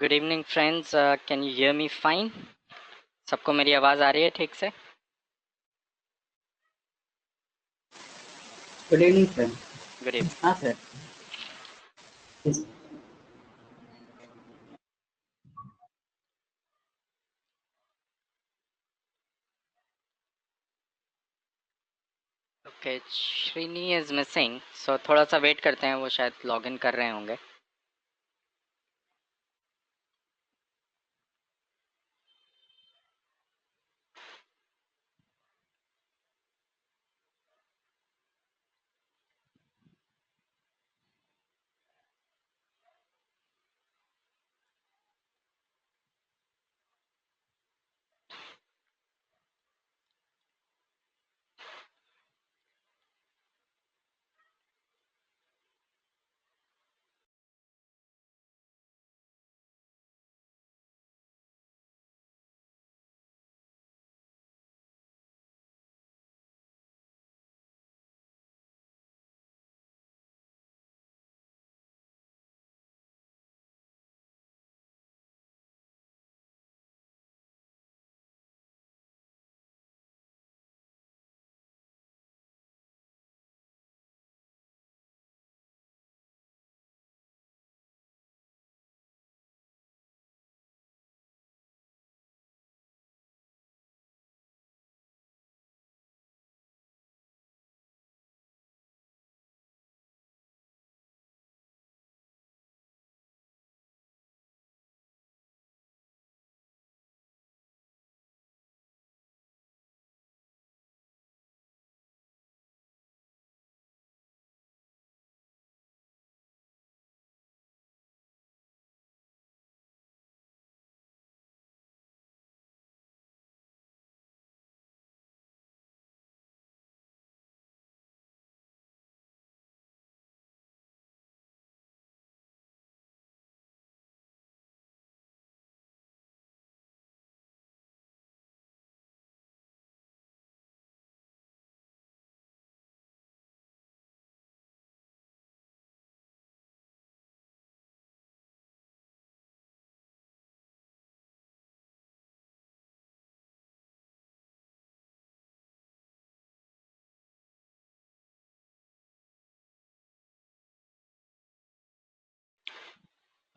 Good evening friends, can you hear me fine? सबको मेरी आवाज़ आ रही है ठीक से? Good evening sir. Good evening. हाँ sir. Yes. Okay, Srini is missing, so थोड़ा सा वेट करते हैं, वो शायद लॉग इन कर रहे होंगे।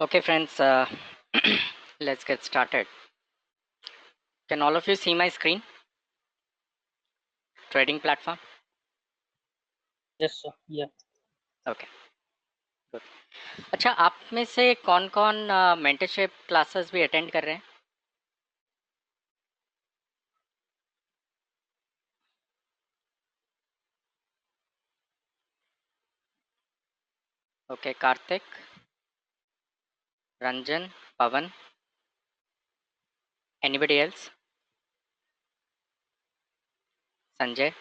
Okay friends, let's get started. Can all of you see my screen? Trading platform. Yes, sir. Yeah. Okay, good. अच्छा, आप में से कौन कौन मेंटरशिप क्लासेस भी अटेंड कर रहे हैं? ओके, कार्तिक, रंजन, पवन, एनीबडी एल्स? संजय?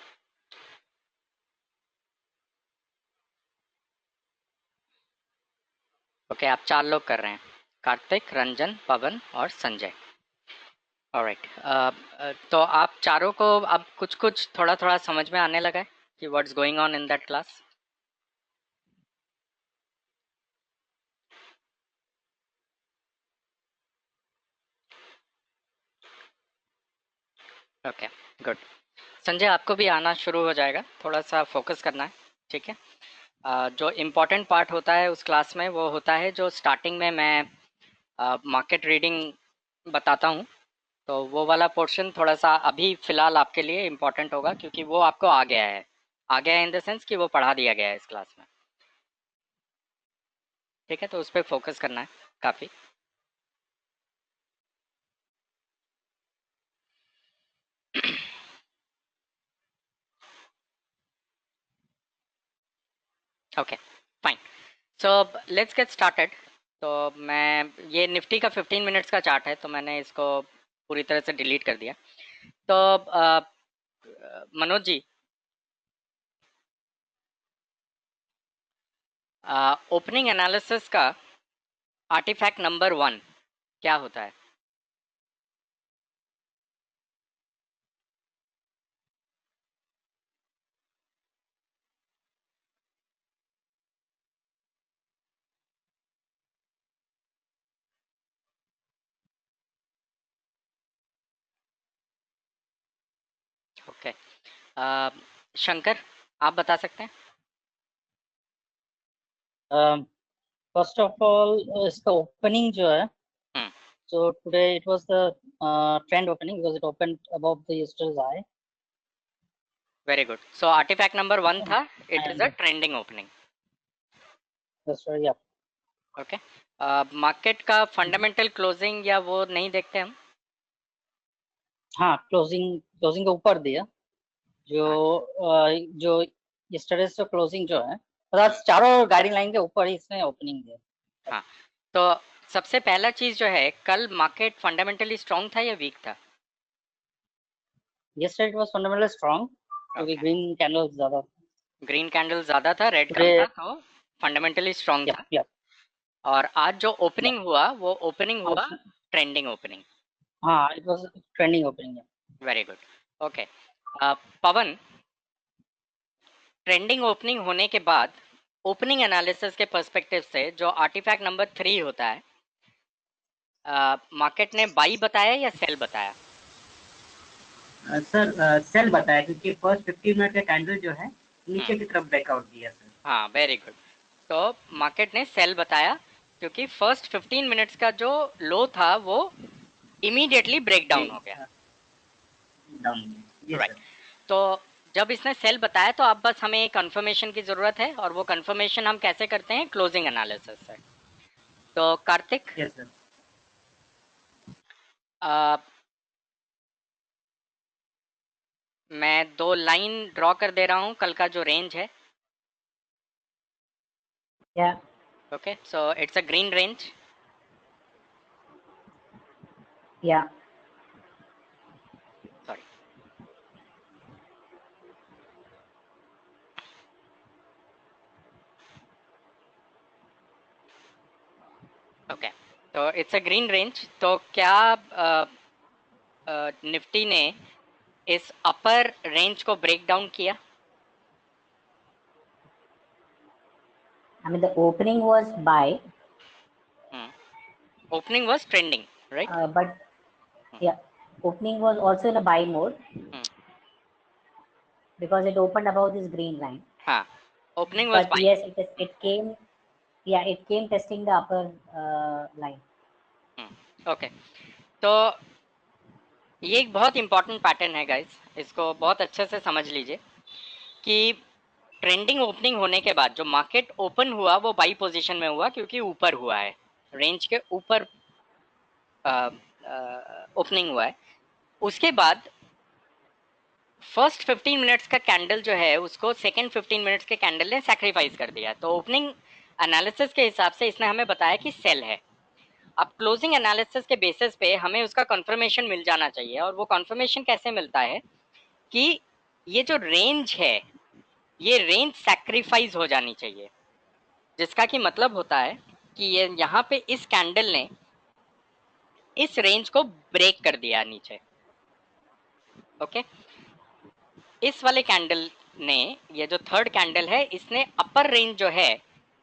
ओके, आप 4 लोग कर रहे हैं, कार्तिक, रंजन, पवन और संजय। ऑलराइट। तो आप चारों को अब कुछ कुछ थोड़ा थोड़ा समझ में आने लगा है कि what's going on in that class? Okay, good. Sanjay, आपको भी आना शुरू हो जाएगा, थोड़ा सा फोकस करना है, ठीक है? जो इम्पोर्टेंट पार्ट होता है उस क्लास में वो होता है जो स्टार्टिंग में मैं मार्केट रीडिंग बताता हूँ। तो वो वाला पोर्शन थोड़ा सा अभी फ़िलहाल आपके लिए इम्पोर्टेंट होगा, क्योंकि वो आपको आ गया है। आ गया है इन द सेंस कि वो पढ़ा दिया गया है इस क्लास में, ठीक है? तो उस पर फोकस करना है काफ़ी। Okay, fine. So let's get started. तो मैं ये निफ्टी का 15 मिनट्स का चार्ट है, तो मैंने इसको पूरी तरह से डिलीट कर दिया। तो मनोज जी, ओपनिंग एनालिसिस का आर्टिफैक्ट नंबर 1 क्या होता है? ओके, शंकर आप बता सकते हैं? फर्स्ट ऑफ ऑल इसका ओपनिंग जो है, हम्म, so today it was the trend opening because it opened above the yesterday's high. Very good. So artifact number 1 था, it is a And trending opening. that's why, yeah. Okay, market का fundamental closing या वो नहीं देखते हम? हाँ, closing के ऊपर दिया जो हाँ, जो यस्टरडे से क्लोजिंग जो है, मतलब चारों गाइडिंग लाइन के ऊपर ही इसने ओपनिंग दिया। हाँ। तो सबसे पहला चीज जो है, कल मार्केट फंडामेंटली स्ट्रांग था या वीक था? Yesterday it was fundamentally strong क्योंकि ओके, ग्रीन कैंडल ज्यादा। ग्रीन कैंडल ज्यादा था, रेड कम था, टुडे, तो फंडामेंटली स्ट्रांग या था। या और आज जो या ओपनिंग हुआ वो ओपनिंग हुआ आज, ट्रेंडिंग ओपनिंग। हाँ, it was trending opening. Very good. Okay, Pawan, trending opening होने के बाद ओपनिंग एनालिसिस के पर्सपेक्टिव से जो आर्टिफैक्ट नंबर 3 होता है, मार्केट ने बाई बताया या सेल बताया? सर सेल बताया क्योंकि फर्स्ट 15 मिनट का कैंडल जो है हम्म, नीचे की तरफ ब्रेकआउट दिया सर। हाँ, वेरी गुड। तो मार्केट ने सेल बताया क्योंकि फर्स्ट 15 मिनट्स का जो लो था वो इमीडिएटली ब्रेक डाउन हो गया। डाउन। Yes right. सर। तो जब इसने सेल बताया तो अब बस हमें एक कंफर्मेशन की ज़रूरत है, और वो कंफर्मेशन हम कैसे करते हैं? क्लोजिंग एनालिसिस से। तो कार्तिक, यस सर। अ, मैं 2 लाइन ड्रॉ कर दे रहा हूँ कल का जो रेंज है। या okay, so it's a green range. या सॉरी, ओके, तो इट्स अ ग्रीन रेंज। तो क्या निफ्टी ने इस अपर रेंज को ब्रेक डाउन किया? I mean, the opening was buy, opening was trending, right? but yeah, opening was also in a buy mode because it opened above this green line. हाँ, opening was But buying. yes, it came, yeah, it came testing the upper line. Okay, तो ये एक बहुत important pattern है guys, इसको बहुत अच्छे से समझ लीजिए कि ट्रेंडिंग ओपनिंग होने के बाद जो मार्केट ओपन हुआ वो बाई पोजीशन में हुआ क्योंकि ऊपर हुआ है, रेंज के ऊपर ओपनिंग हुआ है। उसके बाद फर्स्ट 15 मिनट्स का कैंडल जो है उसको सेकेंड 15 मिनट्स के कैंडल ने सैक्रिफाइस कर दिया। तो ओपनिंग एनालिसिस के हिसाब से इसने हमें बताया कि सेल है। अब क्लोजिंग एनालिसिस के बेसिस पे हमें उसका कंफर्मेशन मिल जाना चाहिए, और वो कंफर्मेशन कैसे मिलता है कि ये जो रेंज है ये रेंज सैक्रिफाइस हो जानी चाहिए, जिसका कि मतलब होता है कि ये यहाँ पे इस कैंडल ने इस रेंज को ब्रेक कर दिया नीचे। ओके, इस वाले कैंडल ने, ये जो थर्ड कैंडल है, इसने अपर रेंज जो है,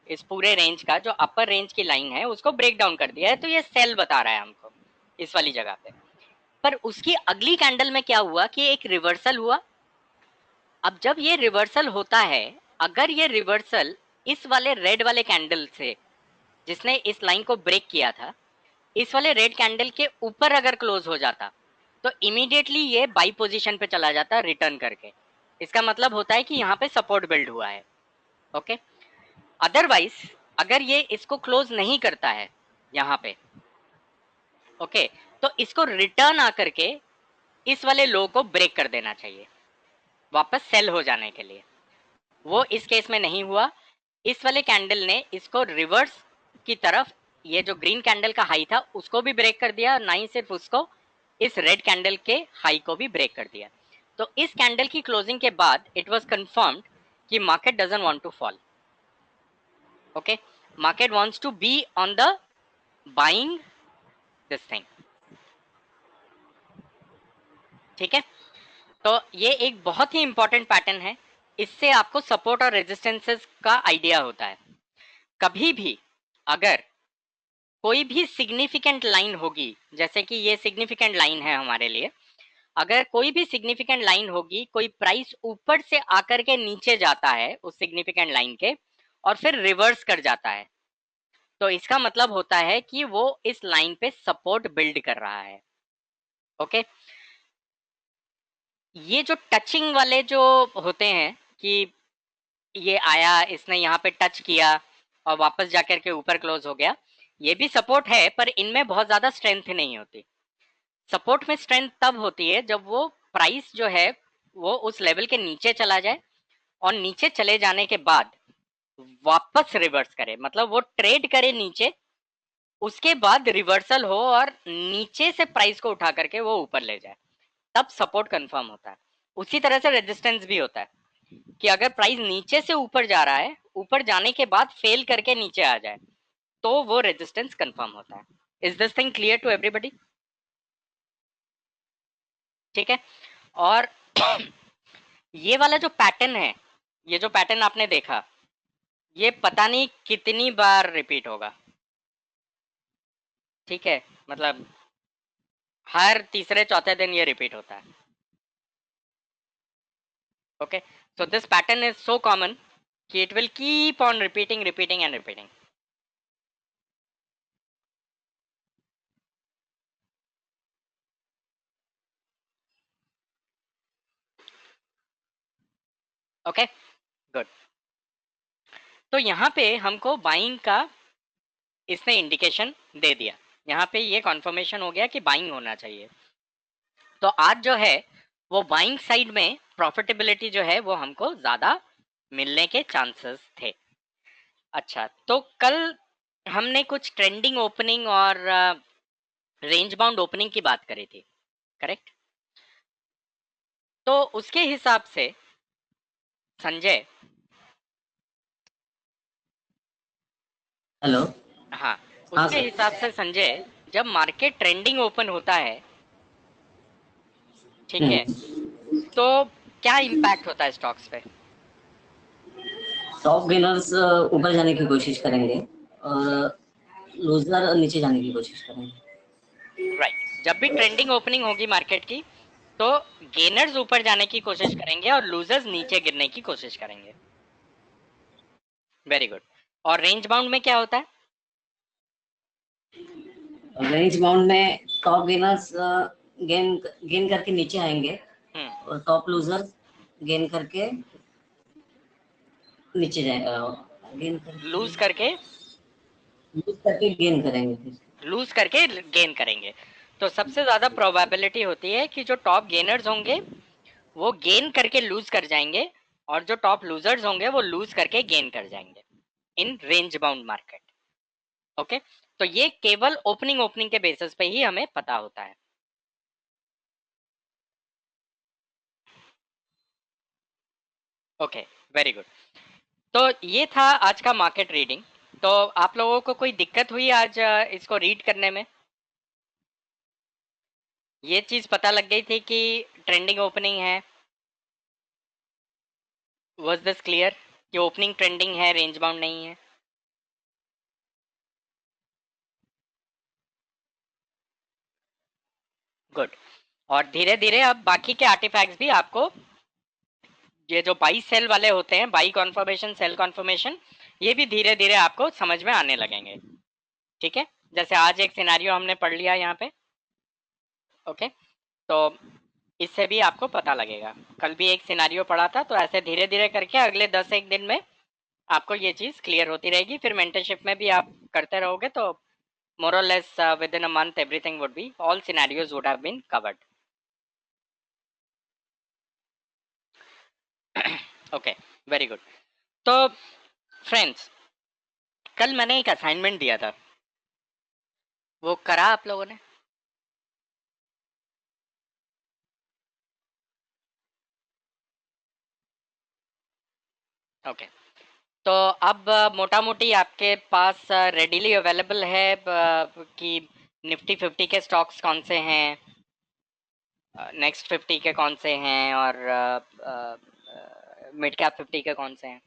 इस पूरे रेंज का जो अपर रेंज की लाइन है उसको ब्रेक डाउन कर दिया है। तो ये सेल बता रहा है हमको इस वाली जगह पे। पर उसकी अगली कैंडल में क्या हुआ कि एक रिवर्सल हुआ। अब जब ये रिवर्सल होता है, अगर ये रिवर्सल इस वाले रेड वाले कैंडल से, जिसने इस लाइन को ब्रेक किया था, इस वाले रेड कैंडल के ऊपर अगर क्लोज हो जाता तो इमीडिएटली ये बाई पोजीशन पे चला जाता रिटर्न करके। इसका मतलब होता है कि यहाँ पे सपोर्ट बिल्ड हुआ है। ओके, अदरवाइज अगर ये इसको क्लोज नहीं करता है यहाँ पे, ओके, तो इसको रिटर्न आकर के इस वाले लो को ब्रेक कर देना चाहिए वापस सेल हो जाने के लिए। वो इस केस में नहीं हुआ। इस वाले कैंडल ने इसको रिवर्स की तरफ, ये जो ग्रीन कैंडल का हाई था उसको भी ब्रेक कर दिया, ना ही सिर्फ उसको, इस रेड कैंडल के हाई को भी ब्रेक कर दिया। तो इस कैंडल की क्लोजिंग के बाद इट वाज कंफर्म्ड कि market doesn't want to fall. Okay, market wants to be on the buying this thing. ठीक है, तो ये एक बहुत ही इंपॉर्टेंट पैटर्न है। इससे आपको सपोर्ट और रेजिस्टेंसेस का आइडिया होता है। कभी भी अगर कोई भी सिग्निफिकेंट लाइन होगी, जैसे कि ये सिग्निफिकेंट लाइन है हमारे लिए, अगर कोई भी सिग्निफिकेंट लाइन होगी, कोई प्राइस ऊपर से आकर के नीचे जाता है उस सिग्निफिकेंट लाइन के और फिर रिवर्स कर जाता है, तो इसका मतलब होता है कि वो इस लाइन पे सपोर्ट बिल्ड कर रहा है। ओके, ये जो टचिंग वाले जो होते हैं कि ये आया, इसने यहाँ पे टच किया और वापस जाकर के ऊपर क्लोज हो गया, ये भी सपोर्ट है, पर इनमें बहुत ज्यादा स्ट्रेंथ नहीं होती। सपोर्ट में स्ट्रेंथ तब होती है जब वो प्राइस जो है वो उस लेवल के नीचे चला जाए और नीचे चले जाने के बाद वापस रिवर्स करे, मतलब वो ट्रेड करे नीचे, उसके बाद रिवर्सल हो और नीचे से प्राइस को उठा करके वो ऊपर ले जाए, तब सपोर्ट कंफर्म होता है। उसी तरह से रेजिस्टेंस भी होता है कि अगर प्राइस नीचे से ऊपर जा रहा है, ऊपर जाने के बाद फेल करके नीचे आ जाए, तो वो रेजिस्टेंस कंफर्म होता है। Is this thing clear to everybody? ठीक है। और ये वाला जो पैटर्न है, ये जो पैटर्न आपने देखा, ये पता नहीं कितनी बार रिपीट होगा। ठीक है, मतलब हर तीसरे चौथे दिन ये रिपीट होता है। Okay, so this pattern is so common कि it will keep on repeating and repeating. Okay, good. तो यहाँ पे हमको बाइंग का इसने इंडिकेशन दे दिया, यहाँ पे ये कॉन्फर्मेशन हो गया कि बाइंग होना चाहिए। तो आज जो है वो बाइंग साइड में प्रॉफिटेबिलिटी जो है वो हमको ज्यादा मिलने के चांसेस थे। अच्छा, तो कल हमने कुछ ट्रेंडिंग ओपनिंग और रेंज बाउंड ओपनिंग की बात करी थी, करेक्ट? तो उसके हिसाब से संजय, हेलो। हाँ, हाँ उसके सर। हिसाब से संजय, जब मार्केट ट्रेंडिंग ओपन होता है, ठीक है, तो क्या इम्पैक्ट होता है स्टॉक्स पे? टॉप गेनर्स ऊपर जाने की कोशिश करेंगे और लूजर नीचे जाने की कोशिश करेंगे। राइट, जब भी ट्रेंडिंग ओपनिंग होगी मार्केट की, तो गेनर्स ऊपर जाने की कोशिश करेंगे और लूजर्स नीचे गिरने की कोशिश करेंगे। Very good. और रेंज बाउंड में क्या होता है? रेंज बाउंड में टॉप गेनर्स गेन गेन करके नीचे आएंगे और टॉप लूजर्स गेन करके नीचे जाए, गेन करके लूज करके, लूज करके गेन करेंगे फिर। लूज करके गेन करेंगे। तो सबसे ज्यादा प्रोबेबिलिटी होती है कि जो टॉप गेनर्स होंगे वो गेन करके लूज कर जाएंगे और जो टॉप लूजर्स होंगे वो लूज करके गेन कर जाएंगे in range bound market. Okay, तो ये केवल ओपनिंग ओपनिंग के बेसिस पे ही हमें पता होता है। Okay, very good. तो ये था आज का मार्केट रीडिंग। तो आप लोगों को कोई दिक्कत हुई आज इसको रीड करने में? ये चीज पता लग गई थी कि ट्रेंडिंग ओपनिंग है? वाज दिस क्लियर कि ओपनिंग ट्रेंडिंग है, रेंज बाउंड नहीं है? गुड। और धीरे धीरे अब बाकी के आर्टिफैक्ट्स भी आपको, ये जो बाई सेल वाले होते हैं, बाई कॉन्फर्मेशन, सेल कॉन्फर्मेशन, ये भी धीरे धीरे आपको समझ में आने लगेंगे। ठीक है, जैसे आज एक सिनेरियो हमने पढ़ लिया यहाँ पे। ओके, तो इससे भी आपको पता लगेगा। कल भी एक सिनेरियो पढ़ा था, तो ऐसे धीरे धीरे करके अगले 10 एक दिन में आपको ये चीज क्लियर होती रहेगी। फिर मेंटरशिप में भी आप करते रहोगे तो more or less within a month everything would be, all scenarios would have been covered. Okay, very good. तो फ्रेंड्स, कल मैंने एक असाइनमेंट दिया था, वो करा आप लोगों ने? ओके, तो अब मोटा मोटी आपके पास रेडीली अवेलेबल है कि निफ्टी 50 के स्टॉक्स कौन से हैं, नेक्स्ट 50 के कौन से हैं और मिड कैप 50 के कौन से हैं?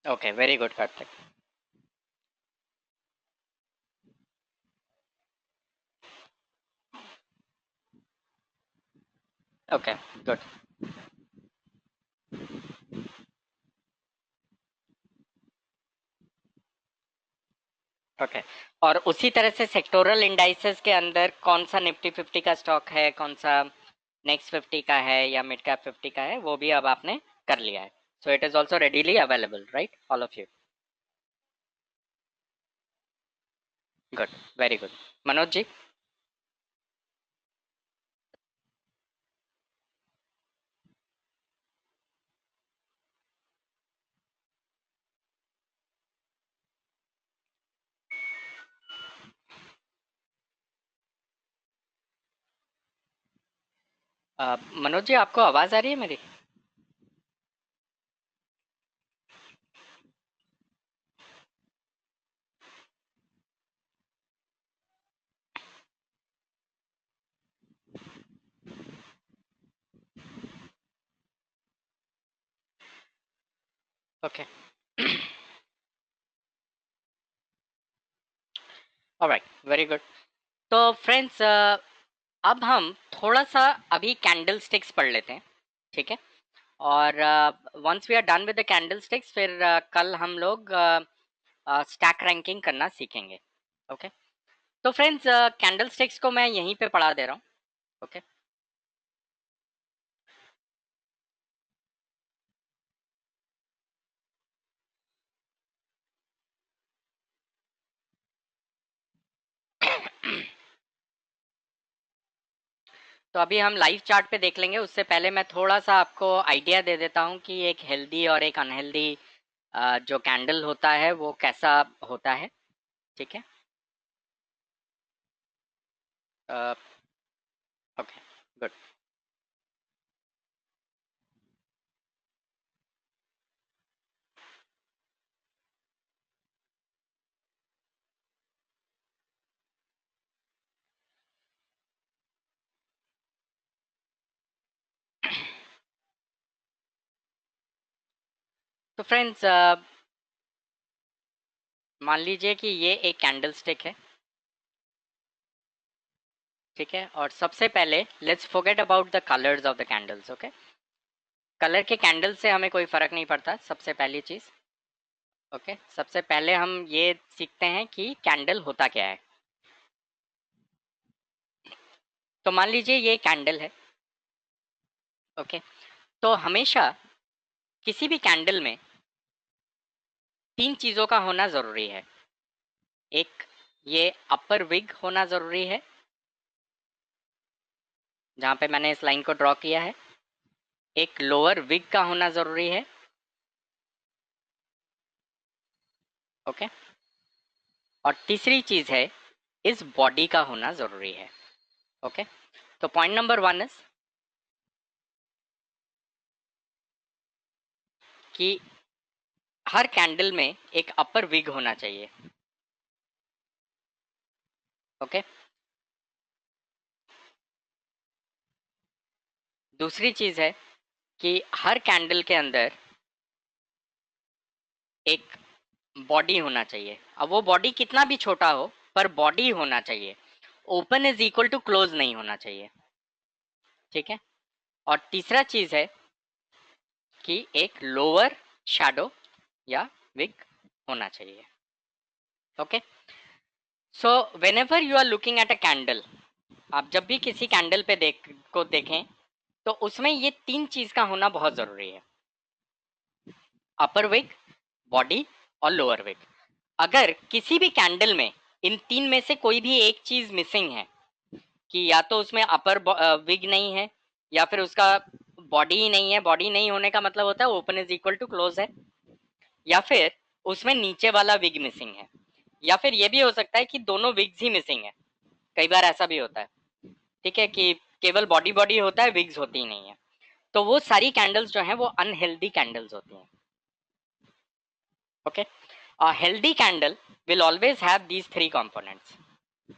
Okay, very good Kartik. Okay, good. Okay, और उसी तरह से सेक्टोरल इंडाइसेस के अंदर कौन सा निफ्टी 50 का स्टॉक है, कौन सा नेक्स्ट 50 का है या मिड कैप 50 का है, वो भी अब आपने कर लिया है। So it is also readily available, right, all of you. Good, very good. Manoj ji. Manoj ji, आपको आवाज आ रही है मेरी? Okay, alright, very good. तो फ्रेंड्स, अब हम थोड़ा सा अभी कैंडल स्टिक्स पढ़ लेते हैं, ठीक है? और once we are done with the candlesticks, फिर कल हम लोग स्टैक रैंकिंग करना सीखेंगे। ओके, तो फ्रेंड्स, कैंडल स्टिक्स को मैं यहीं पे पढ़ा दे रहा हूँ। ओके, तो अभी हम लाइव चार्ट पे देख लेंगे। उससे पहले मैं थोड़ा सा आपको आइडिया दे देता हूँ कि एक हेल्दी और एक अनहेल्दी जो कैंडल होता है वो कैसा होता है, ठीक है? Okay, good. तो फ्रेंड्स, मान लीजिए कि ये एक कैंडल स्टिक है, ठीक है? और सबसे पहले let's forget about the colours of the candles. Okay, colour के कैंडल से हमें कोई फर्क नहीं पड़ता, सबसे पहली चीज। ओके, सबसे पहले हम ये सीखते हैं कि कैंडल होता क्या है। तो मान लीजिए ये कैंडल है। ओके, तो हमेशा किसी भी कैंडल में तीन चीजों का होना जरूरी है। एक, ये अपर विग होना जरूरी है, जहां पे मैंने इस लाइन को ड्रॉ किया है। एक लोअर विग का होना जरूरी है। ओके, और तीसरी चीज है इस बॉडी का होना जरूरी है। ओके, तो पॉइंट नंबर 1 इज कि हर कैंडल में एक अपर विग होना चाहिए। ओके, दूसरी चीज है कि हर कैंडल के अंदर एक बॉडी होना चाहिए। अब वो बॉडी कितना भी छोटा हो, पर बॉडी होना चाहिए। Open is equal to close नहीं होना चाहिए, ठीक है? और तीसरा चीज है कि एक लोअर शैडो या विग होना चाहिए। Okay, so whenever you are looking at a candle, आप जब भी किसी कैंडल पे देखें, तो उसमें ये तीन चीज का होना बहुत जरूरी है। अपर विग, बॉडी और लोअर विग। अगर किसी भी कैंडल में इन तीन में से कोई भी एक चीज मिसिंग है, कि या तो उसमें अपर विग नहीं है, या फिर उसका बॉडी ही नहीं है, बॉडी नहीं होने का मतलब होता है open is equal to close है, या फिर उसमें नीचे वाला विग मिसिंग है, या फिर ये भी हो सकता है कि दोनों विग्स ही मिसिंग है। कई बार ऐसा भी होता है, ठीक है, कि केवल बॉडी बॉडी होता है, विग्स होती ही नहीं है। तो वो सारी कैंडल्स जो हैं वो अनहेल्दी कैंडल्स होती हैं। Okay, a healthy candle will always have these three components: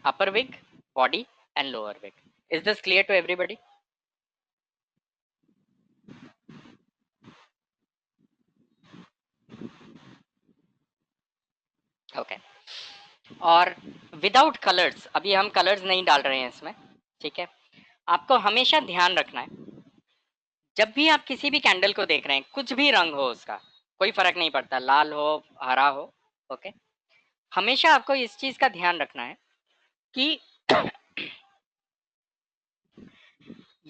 upper wick, body and lower wick. Is this clear to everybody? Okay, और विदाउट कलर्स, अभी हम कलर्स नहीं डाल रहे हैं इसमें, ठीक है? आपको हमेशा ध्यान रखना है जब भी आप किसी भी कैंडल को देख रहे हैं, कुछ भी रंग हो उसका, कोई फर्क नहीं पड़ता, लाल हो हरा हो, ओके, हमेशा आपको इस चीज का ध्यान रखना है कि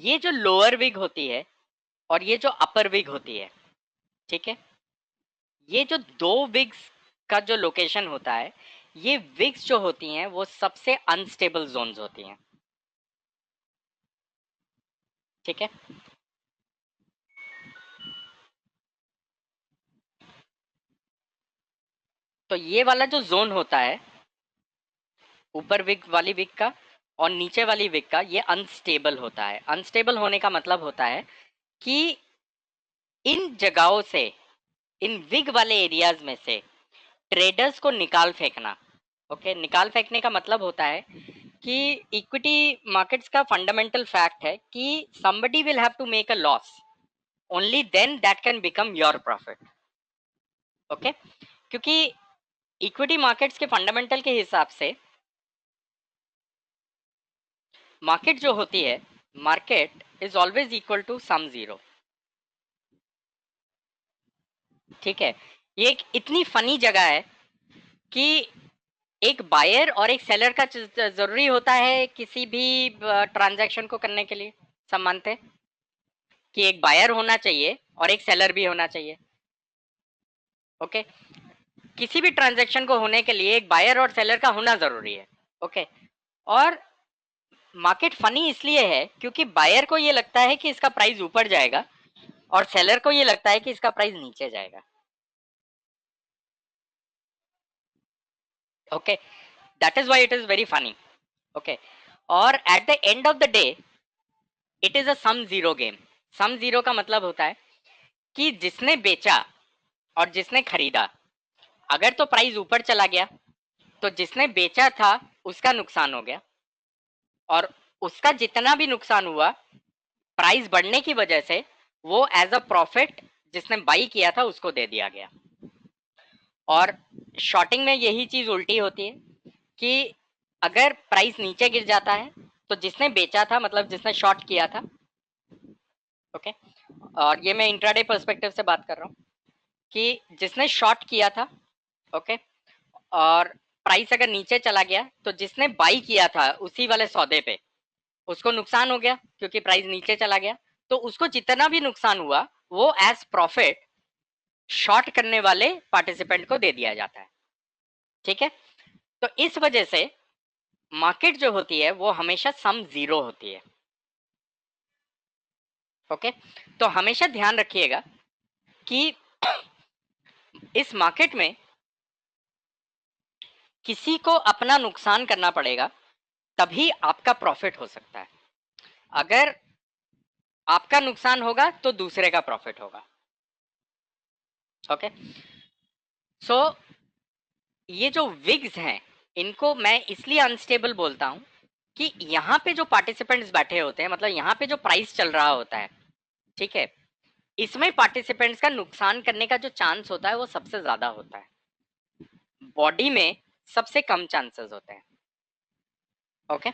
ये जो लोअर विग होती है और ये जो अपर विग होती है, ठीक है, ये जो दो विग्स का जो लोकेशन होता है, ये विग्स जो होती हैं वो सबसे अनस्टेबल जोन्स होती हैं, ठीक है। तो ये वाला जो जोन होता है ऊपर विग वाली विग का और नीचे वाली विग का, ये अनस्टेबल होता है। अनस्टेबल होने का मतलब होता है कि इन जगहों से, इन विग वाले एरियाज में से ट्रेडर्स को निकाल फेंकना, ओके, निकाल फेंकने का मतलब होता है कि इक्विटी मार्केट्स का फंडामेंटल फैक्ट है कि somebody will have to make a loss, only then that can become your profit, okay, क्योंकि इक्विटी मार्केट्स के फंडामेंटल के हिसाब से मार्केट जो होती है, market is always equal to sum zero, ठीक है। ये एक इतनी फनी जगह है कि एक बायर और एक सेलर का जरूरी होता है किसी भी ट्रांजैक्शन को करने के लिए। सब मानते हैं कि एक बायर होना चाहिए और एक सेलर भी होना चाहिए, ओके। किसी भी ट्रांजैक्शन को होने के लिए एक बायर और सेलर का होना जरूरी है, ओके। और मार्केट फनी इसलिए है क्योंकि बायर को ये लगता है कि इसका प्राइस ऊपर जाएगा और सेलर को ये लगता है कि इसका प्राइस नीचे जाएगा, okay. That is why it is very funny, okay. और at the end of the day it is a sum zero game. Sum zero का मतलब होता है कि जिसने बेचा और जिसने खरीदा, अगर तो प्राइस ऊपर चला गया तो जिसने बेचा था उसका नुकसान हो गया, और उसका जितना भी नुकसान हुआ प्राइस बढ़ने की वजह से वो एज अ प्रॉफिट जिसने बाई किया था उसको दे दिया गया। और शॉर्टिंग में यही चीज उल्टी होती है कि अगर प्राइस नीचे गिर जाता है तो जिसने बेचा था, मतलब जिसने शॉर्ट किया था, ओके, और ये मैं इंट्राडे पर्सपेक्टिव से बात कर रहा हूँ कि जिसने शॉर्ट किया था, ओके, और प्राइस अगर नीचे चला गया तो जिसने बाई किया था उसी वाले सौदे पे उसको नुकसान हो गया क्योंकि प्राइस नीचे चला गया, तो उसको जितना भी नुकसान हुआ वो एज प्रॉफिट शॉर्ट करने वाले पार्टिसिपेंट को दे दिया जाता है, ठीक है। तो इस वजह से मार्केट जो होती है वो हमेशा सम जीरो होती है, ओके। तो हमेशा ध्यान रखिएगा कि इस मार्केट में किसी को अपना नुकसान करना पड़ेगा तभी आपका प्रॉफिट हो सकता है। अगर आपका नुकसान होगा तो दूसरे का प्रॉफिट होगा, ओके। सो ये जो विग्स हैं इनको मैं इसलिए अनस्टेबल बोलता हूं कि यहाँ पे जो पार्टिसिपेंट्स बैठे होते हैं, मतलब यहाँ पे जो प्राइस चल रहा होता है, ठीक है, इसमें पार्टिसिपेंट्स का नुकसान करने का जो चांस होता है वो सबसे ज्यादा होता है, बॉडी में सबसे कम चांसेस होते हैं, ओके।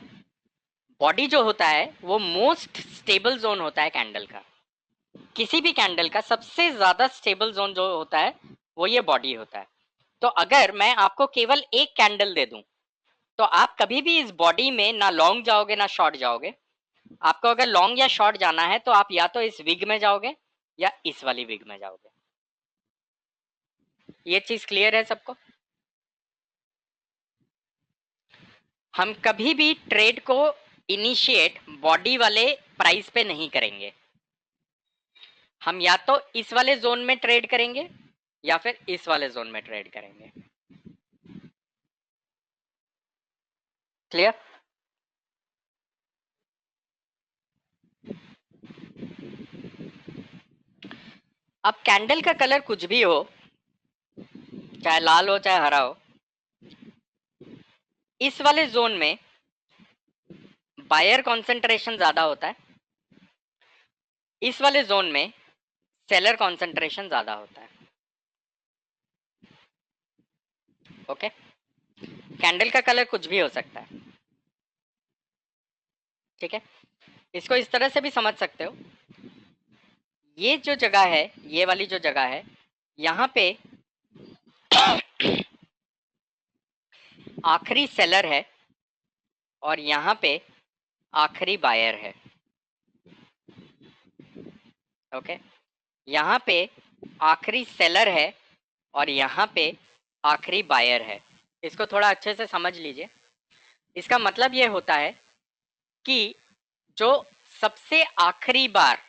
बॉडी जो होता है वो मोस्ट स्टेबल जोन होता है कैंडल का। किसी भी कैंडल का सबसे ज्यादा स्टेबल जोन जो होता है वो ये बॉडी होता है। तो अगर मैं आपको केवल एक कैंडल दे दूं तो आप कभी भी इस बॉडी में ना लॉन्ग जाओगे ना शॉर्ट जाओगे। आपको अगर लॉन्ग या शॉर्ट जाना है तो आप या तो इस विग में जाओगे या इस वाली विग में जाओगे। ये चीज क्लियर है सबको? हम कभी भी ट्रेड को इनिशिएट बॉडी वाले प्राइस पे नहीं करेंगे। हम या तो इस वाले जोन में ट्रेड करेंगे या फिर इस वाले जोन में ट्रेड करेंगे। क्लियर? अब कैंडल का कलर कुछ भी हो, चाहे लाल हो चाहे हरा हो, इस वाले जोन में बायर कंसंट्रेशन ज्यादा होता है, इस वाले जोन में सेलर कंसंट्रेशन ज्यादा होता है, ओके। कैंडल का कलर कुछ भी हो सकता है, ठीक है। इसको इस तरह से भी समझ सकते हो ये जो जगह है, ये वाली जो जगह है, यहाँ पे आखिरी सेलर है और यहाँ पे आखिरी बायर है। ओके, यहाँ पे आखिरी सेलर है और यहाँ पे आखिरी बायर है। इसको थोड़ा अच्छे से समझ लीजिए। इसका मतलब ये होता है कि जो सबसे आखिरी बार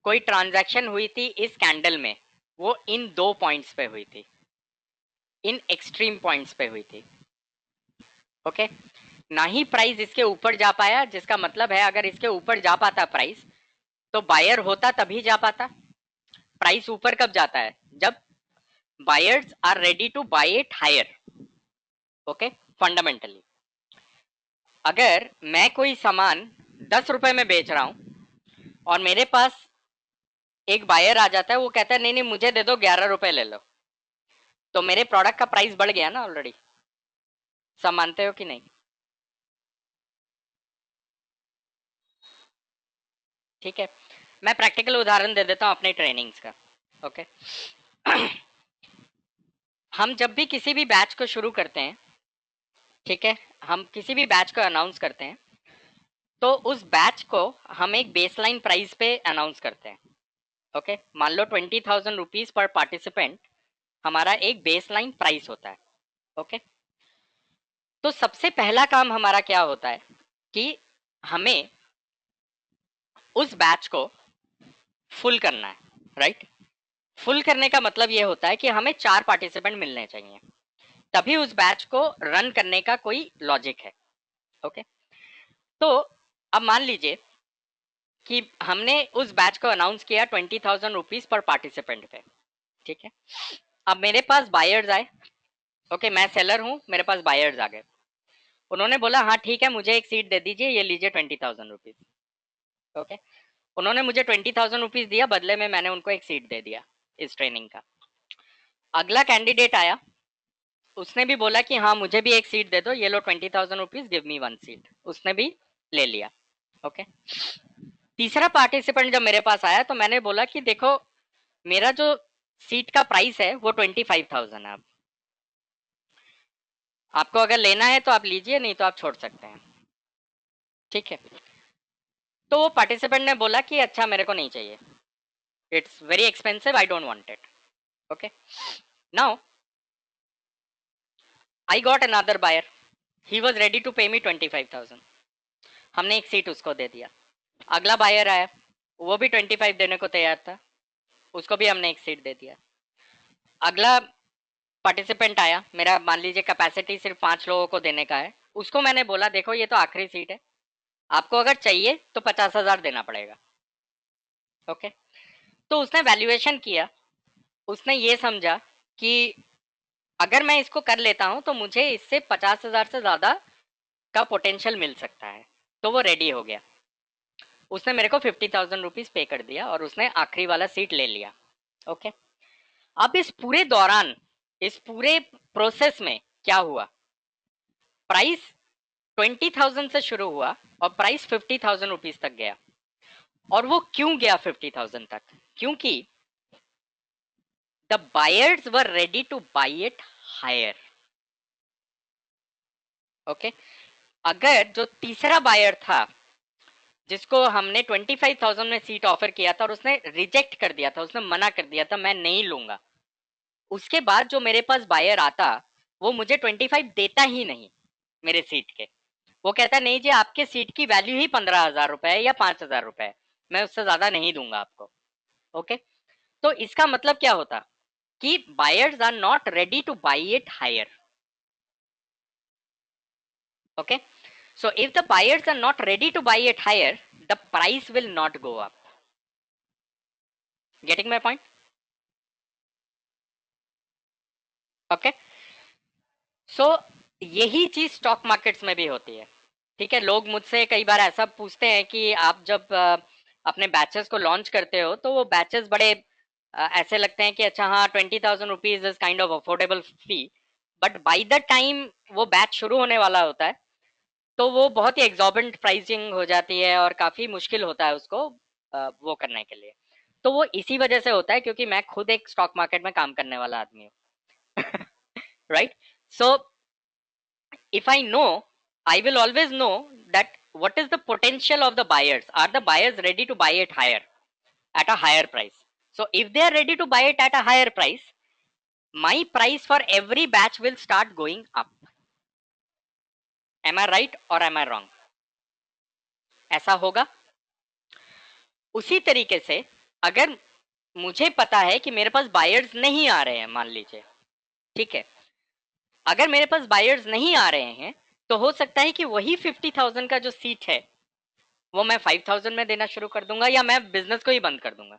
कोई ट्रांजैक्शन हुई थी इस कैंडल में, वो इन 2 पॉइंट्स पे हुई थी, इन एक्सट्रीम पॉइंट्स पे हुई थी। ओके, ना ही प्राइस इसके ऊपर जा पाया, जिसका मतलब है अगर इसके ऊपर जा पाता प्राइस तो बायर होता तभी जा पाता। प्राइस ऊपर कब जाता है? जब buyers are ready to buy it higher. Okay, fundamentally अगर मैं कोई सामान 10 रुपए में बेच रहा हूं और मेरे पास एक बायर आ जाता है, वो कहता है नहीं नहीं मुझे दे दो 11 रुपए ले लो, तो मेरे प्रोडक्ट का प्राइस बढ़ गया ना ऑलरेडी। सब मानते हो कि नहीं? ठीक है, मैं प्रैक्टिकल उदाहरण दे देता हूं अपने ट्रेनिंग्स का। ओके हम जब भी किसी भी बैच को शुरू करते हैं, ठीक है, हम किसी भी बैच को अनाउंस करते हैं तो उस बैच को हम एक बेसलाइन प्राइस पे अनाउंस करते हैं। ओके, मान लो 20,000 रुपीज पर पार्टिसिपेंट हमारा एक बेसलाइन प्राइस होता है। ओके, तो सबसे पहला काम हमारा क्या होता है कि हमें उस बैच को फुल करना है, राइट? फुल करने का मतलब ये होता है कि हमें 4 पार्टिसिपेंट मिलने चाहिए, तभी उस बैच को रन करने का कोई लॉजिक है। ओके, तो अब मान लीजिए कि हमने उस बैच को अनाउंस किया 20,000 रुपीज पर पार्टिसिपेंट पे। ठीक है, अब मेरे पास बायर्स आए। ओके, मैं सेलर हूं, मेरे पास बायर्स आ गए। उन्होंने बोला हाँ ठीक है मुझे एक सीट दे दीजिए, ये लीजिए 20,000 रुपीज। ओके, उन्होंने मुझे 20,000 रुपीज दिया, बदले में मैंने उनको एक सीट दे दिया इस ट्रेनिंग का। अगला कैंडिडेट आया, उसने भी बोला कि हाँ मुझे भी एक सीट दे दो, ये लो 20,000 रुपीज, गिव मी 1 सीट। उसने भी ले लिया। ओके, तीसरा पार्टिसिपेंट जब मेरे पास आया तो मैंने बोला कि देखो मेरा जो सीट का प्राइस है वो 25,000 है। अब आपको अगर लेना है तो आप लीजिए, नहीं तो आप छोड़ सकते हैं। ठीक है, तो वो पार्टिसिपेंट ने बोला कि अच्छा मेरे को नहीं चाहिए, it's very expensive, I don't want it. Okay, now I got another buyer, he was ready to pay me 25,000। हमने एक सीट उसको दे दिया। अगला बायर आया, वो भी 25 देने को तैयार था, उसको भी हमने एक सीट दे दिया। अगला पार्टिसिपेंट आया, मेरा मान लीजिए कैपेसिटी सिर्फ 5 लोगों को देने का है, उसको मैंने बोला देखो ये तो आखिरी सीट है, आपको अगर चाहिए तो 50,000 देना पड़ेगा। ओके, तो उसने वैल्यूएशन किया, उसने ये समझा कि अगर मैं इसको कर लेता हूं तो मुझे इससे 50,000 से ज्यादा का पोटेंशियल मिल सकता है, तो वो रेडी हो गया। उसने मेरे को 50,000 रुपीज पे कर दिया और उसने आखिरी वाला सीट ले लिया। ओके, अब इस पूरे दौरान, इस पूरे प्रोसेस में क्या हुआ, प्राइस 20,000 से शुरू हुआ और प्राइस 50,000 रुपीज तक गया। और वो क्यों गया 50,000 तक? क्योंकि the buyers were ready to buy it higher. Okay, अगर जो तीसरा बायर था जिसको हमने 25,000 में सीट ऑफर किया था और उसने रिजेक्ट कर दिया था, उसने मना कर दिया था मैं नहीं लूंगा, उसके बाद जो मेरे पास बायर आता वो मुझे 25 देता ही नहीं मेरे सीट के। वो कहता नहीं जी आपके सीट की वैल्यू ही 15,000 रुपए है या 5,000 रुपए है, मैं उससे ज्यादा नहीं दूंगा आपको। ओके, तो इसका मतलब क्या होता कि buyers are not ready to buy it higher. Okay, so if the buyers are not ready to buy it higher, the price will not go up. Getting my point? Okay, so यही चीज stock markets में भी होती है। ठीक है, लोग मुझसे कई बार ऐसा पूछते हैं कि आप जब अपने बैचेस को लॉन्च करते हो तो वो बैचेस बड़े ऐसे लगते हैं कि अच्छा हाँ 20,000 rupees is kind of affordable fee, but by the time वो बैच शुरू होने वाला होता है तो वो बहुत ही एग्जॉर्बिटेंट प्राइसिंग हो जाती है और काफी मुश्किल होता है उसको वो करने के लिए। तो वो इसी वजह से होता है क्योंकि मैं खुद एक स्टॉक मार्केट में काम करने वाला आदमी हूँ। Right? So if I know, I will always know that what is the potential of the buyers. Are the buyers ready to buy it higher, at a higher price? So if they are ready to buy it at a higher price, my price for every batch will start going up. Am I right or am I wrong? ऐसा होगा। उसी तरीके से अगर मुझे पता है कि मेरे पास बायर्स नहीं आ रहे हैं, मान लीजिए, ठीक है, अगर मेरे पास बायर्स नहीं आ रहे हैं तो हो सकता है कि वही 50,000 का जो सीट है वो मैं 5,000 में देना शुरू कर दूंगा, या मैं बिजनेस को ही बंद कर दूंगा,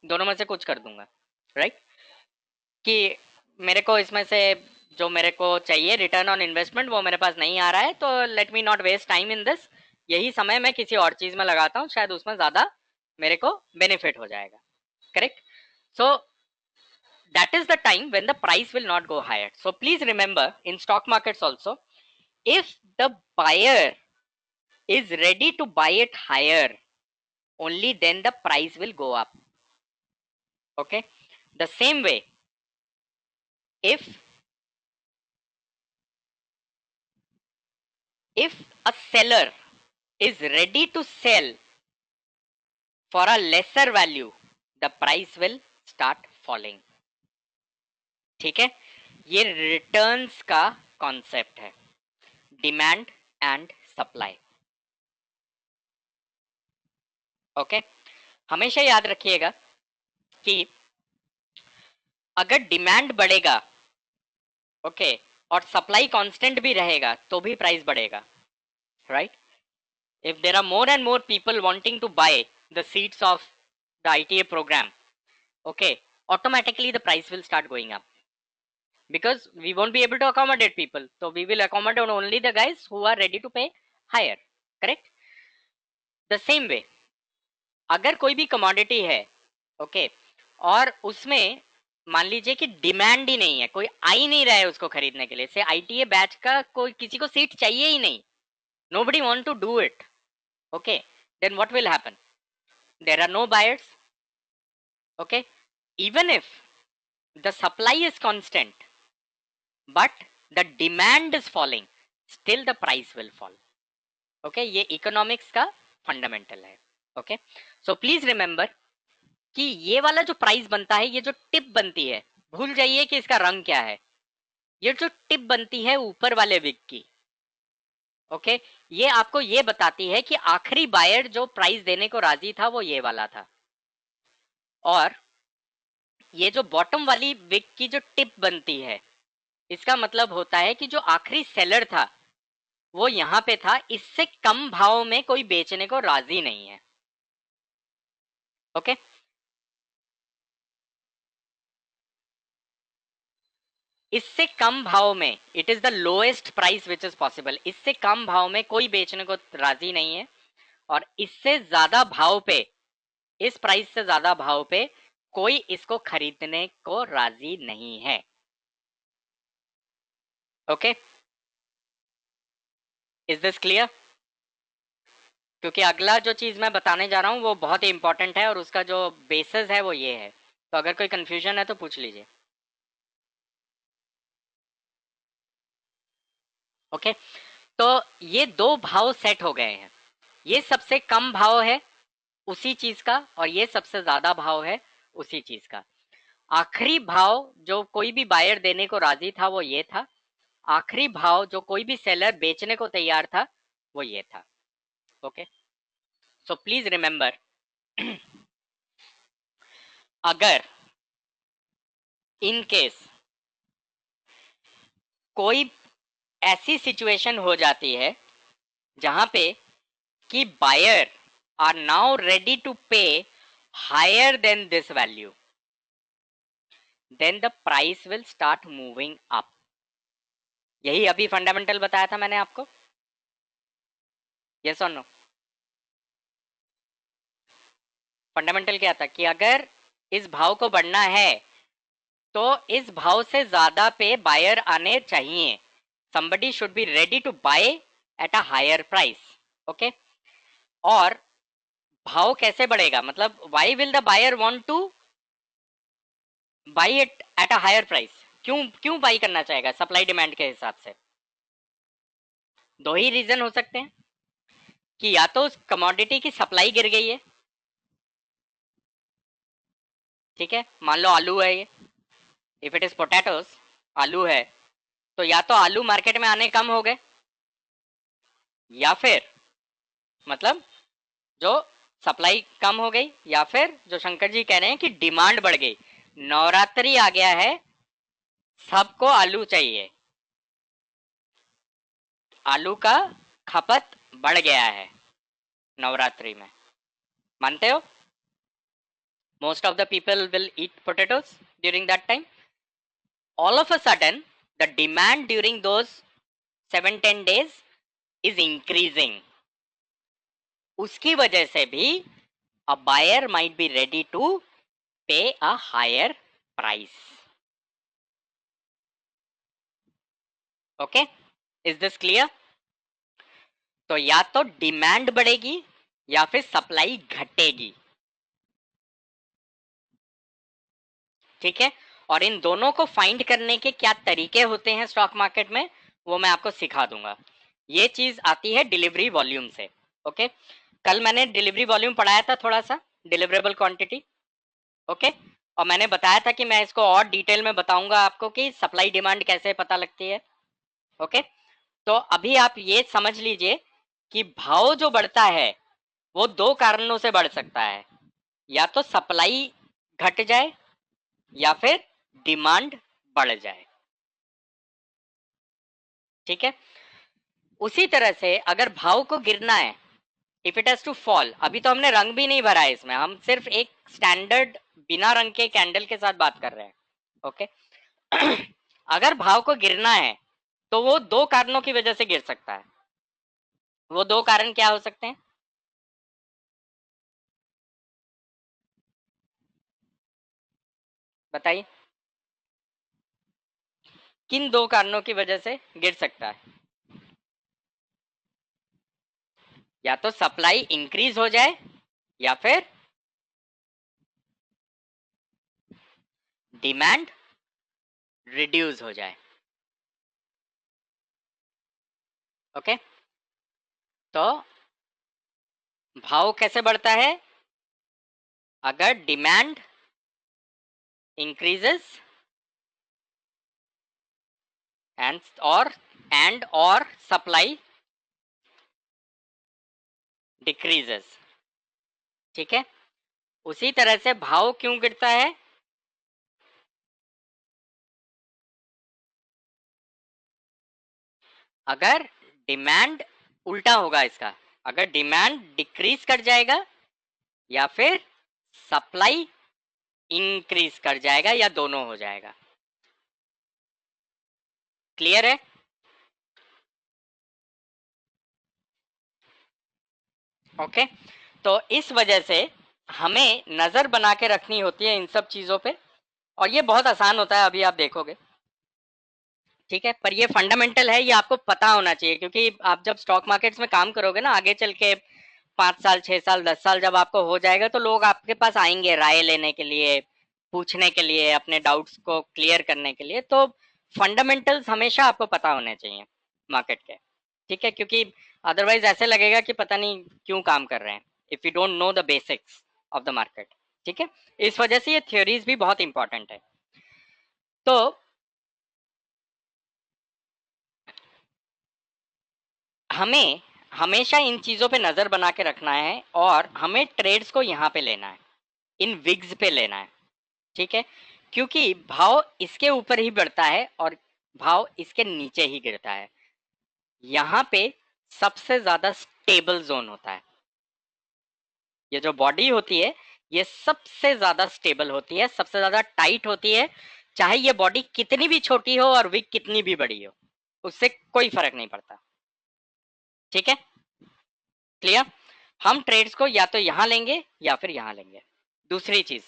दोनों में से कुछ कर दूंगा। राइट? कि मेरे को इसमें से जो मेरे को चाहिए रिटर्न ऑन इन्वेस्टमेंट वो मेरे पास नहीं आ रहा है, तो let me not waste time in this, यही समय मैं किसी और चीज में लगाता हूँ, शायद उसमें ज्यादा मेरे को बेनिफिट हो जाएगा। Correct? So that is the time when the price will not go higher. So please remember, in stock markets also, if the buyer is ready to buy it higher, only then the price will go up. Okay? The same way, if a seller is ready to sell for a lesser value, the price will start falling. ठीक है? ये returns का concept है, demand and supply. Okay? हमेशा याद रखिएगा कि अगर डिमांड बढ़ेगा, ओके, और सप्लाई कांस्टेंट भी रहेगा तो भी प्राइस बढ़ेगा। Right? If there are more and more people wanting to buy the seats of the ITA program, okay, automatically the price will start going up, because we won't be able to accommodate people, so we will accommodate only the guys who are ready to pay higher. Correct? The same way, अगर कोई भी commodity है, okay, और उसमें मान लीजिए कि demand ही नहीं है, कोई आ ही नहीं रहा है उसको खरीदने के लिए, से ITA बैच का कोई किसी को सीट चाहिए ही नहीं, nobody want to do it, okay, then what will happen? There are no buyers. Okay? Even if the supply is constant but the demand is falling, still the price will fall. Okay? ये economics का fundamental है। Okay? So please remember कि ये वाला जो price बनता है, ये जो टिप बनती है, भूल जाइए कि इसका रंग क्या है, ये जो टिप बनती है ऊपर वाले विक की, ओके, ये आपको ये बताती है कि आखिरी बायर जो प्राइस देने को राजी था वो ये वाला था, और ये जो बॉटम वाली विक की जो टिप बनती है, इसका मतलब होता है कि जो आखिरी सेलर था वो यहां पे था, इससे कम भाव में कोई बेचने को राजी नहीं है। ओके? इससे कम भाव में, it is the lowest price which is possible, इससे कम भाव में कोई बेचने को राजी नहीं है, और इससे ज्यादा भाव पे, इस प्राइस से ज्यादा भाव पे कोई इसको खरीदने को राजी नहीं है। ओके? Is this clear? क्योंकि अगला जो चीज मैं बताने जा रहा हूं वो बहुत ही इंपॉर्टेंट है, और उसका जो बेसिस है वो ये है, तो अगर कोई कंफ्यूजन है तो पूछ लीजिए। ओके? तो ये दो भाव सेट हो गए हैं, ये सबसे कम भाव है उसी चीज का, और ये सबसे ज्यादा भाव है उसी चीज का। आखिरी भाव जो कोई भी बायर देने को राजी था वो ये था, आखिरी भाव जो कोई भी सेलर बेचने को तैयार था वो ये था। ओके? सो प्लीज रिमेंबर, अगर इन केस कोई ऐसी सिचुएशन हो जाती है जहां पे कि buyer are now ready to pay higher then this value, then the price will start moving up. यही अभी फंडामेंटल बताया था मैंने आपको, यस और नो? फंडामेंटल क्या था कि अगर इस भाव को बढ़ना है तो इस भाव से ज्यादा पे बायर आने चाहिए, somebody should be ready to buy at a higher price. Okay? और भाव कैसे बढ़ेगा, मतलब why will the buyer want to buy it at a higher price, क्यों क्यों बाई करना चाहेगा सप्लाई डिमांड के हिसाब से? दो ही रीजन हो सकते हैं, कि या तो उस कमोडिटी की सप्लाई गिर गई है, ठीक है, मान लो आलू है ये, इफ इट इज पोटैटोस, आलू है, तो या तो आलू मार्केट में आने कम हो गए, या फिर मतलब जो सप्लाई कम हो गई, या फिर जो शंकर जी कह रहे हैं कि डिमांड बढ़ गई, नवरात्रि आ गया है, सबको आलू चाहिए, आलू का खपत बढ़ गया है नवरात्रि में, मानते हो? Most of the people will eat potatoes during that time, all of a sudden the demand during those 7-10 days is increasing, उसकी वजह से भी a buyer might be ready to pay a higher price. Okay, is this clear? तो या तो demand बढ़ेगी या फिर सप्लाई घटेगी, ठीक है, और इन दोनों को फाइंड करने के क्या तरीके होते हैं स्टॉक मार्केट में, वो मैं आपको सिखा दूंगा। ये चीज आती है डिलीवरी वॉल्यूम से। ओके, कल मैंने डिलीवरी वॉल्यूम पढ़ाया था थोड़ा सा, डिलीवरेबल क्वांटिटी, ओके, और मैंने बताया था कि मैं इसको और डिटेल में बताऊंगा आपको कि सप्लाई डिमांड कैसे पता लगती है। ओके, तो अभी आप ये समझ लीजिए कि भाव जो बढ़ता है वो दो कारणों से बढ़ सकता है, या तो सप्लाई घट जाए या फिर डिमांड बढ़ जाए, ठीक है। उसी तरह से अगर भाव को गिरना है, if it has to fall, अभी तो हमने रंग भी नहीं भरा है इसमें, हम सिर्फ एक स्टैंडर्ड बिना रंग के कैंडल के साथ बात कर रहे हैं। ओके अगर भाव को गिरना है तो वो दो कारणों की वजह से गिर सकता है। वो दो कारण क्या हो सकते हैं, बताइए, किन दो कारणों की वजह से गिर सकता है? या तो सप्लाई इंक्रीज हो जाए या फिर डिमांड रिड्यूस हो जाए। ओके, तो भाव कैसे बढ़ता है? अगर डिमांड इंक्रीजेस एंड और सप्लाई डिक्रीजेस, ठीक है। उसी तरह से भाव क्यों गिरता है? अगर डिमांड उल्टा होगा इसका, अगर डिमांड डिक्रीज कर जाएगा या फिर सप्लाई इंक्रीज कर जाएगा, या दोनों हो जाएगा। क्लियर है? ओके, तो इस वजह से हमें नजर बना के रखनी होती है इन सब चीजों पे, और ये बहुत आसान होता है, अभी आप देखोगे, ठीक है। पर ये फंडामेंटल है, ये आपको पता होना चाहिए, क्योंकि आप जब स्टॉक मार्केट्स में काम करोगे ना, आगे चल के 5 साल 6 साल 10 साल जब आपको हो जाएगा, तो लोग आपके पास आएंगे राय लेने के लिए, पूछने के लिए, अपने डाउट्स को क्लियर करने के लिए। तो फंडामेंटल्स हमेशा आपको पता होने चाहिए मार्केट के, ठीक है, क्योंकि अदरवाइज ऐसे लगेगा कि पता नहीं क्यों काम कर रहे हैं, if you don't know the basics of the market, ठीक है। इस वजह से ये थ्योरीज भी बहुत इंपॉर्टेंट है। तो हमें हमेशा इन चीजों पे नजर बना के रखना है, और हमें ट्रेड्स को यहाँ पे लेना है, इन विग्स पे लेना है, ठीक है, क्योंकि भाव इसके ऊपर ही बढ़ता है और भाव इसके नीचे ही गिरता है। यहाँ पे सबसे ज्यादा स्टेबल जोन होता है, ये जो बॉडी होती है ये सबसे ज्यादा स्टेबल होती है, सबसे ज्यादा टाइट होती है, चाहे ये बॉडी कितनी भी छोटी हो और विग कितनी भी बड़ी हो, उससे कोई फर्क नहीं पड़ता, ठीक है। क्लियर? हम ट्रेड्स को या तो यहां लेंगे या फिर यहां लेंगे। दूसरी चीज,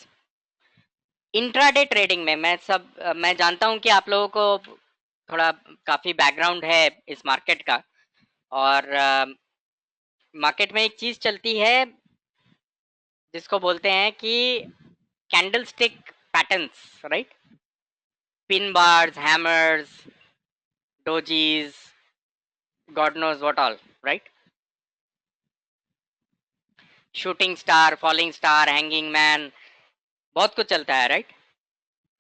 इंट्राडे ट्रेडिंग में मैं जानता हूं कि आप लोगों को थोड़ा काफी बैकग्राउंड है इस मार्केट का, और मार्केट में एक चीज चलती है, जिसको बोलते हैं कि candlestick patterns, right? Pin bars, hammers, dojis, god knows what all, right? Shooting star, falling star, hanging man, बहुत कुछ चलता है, राइट?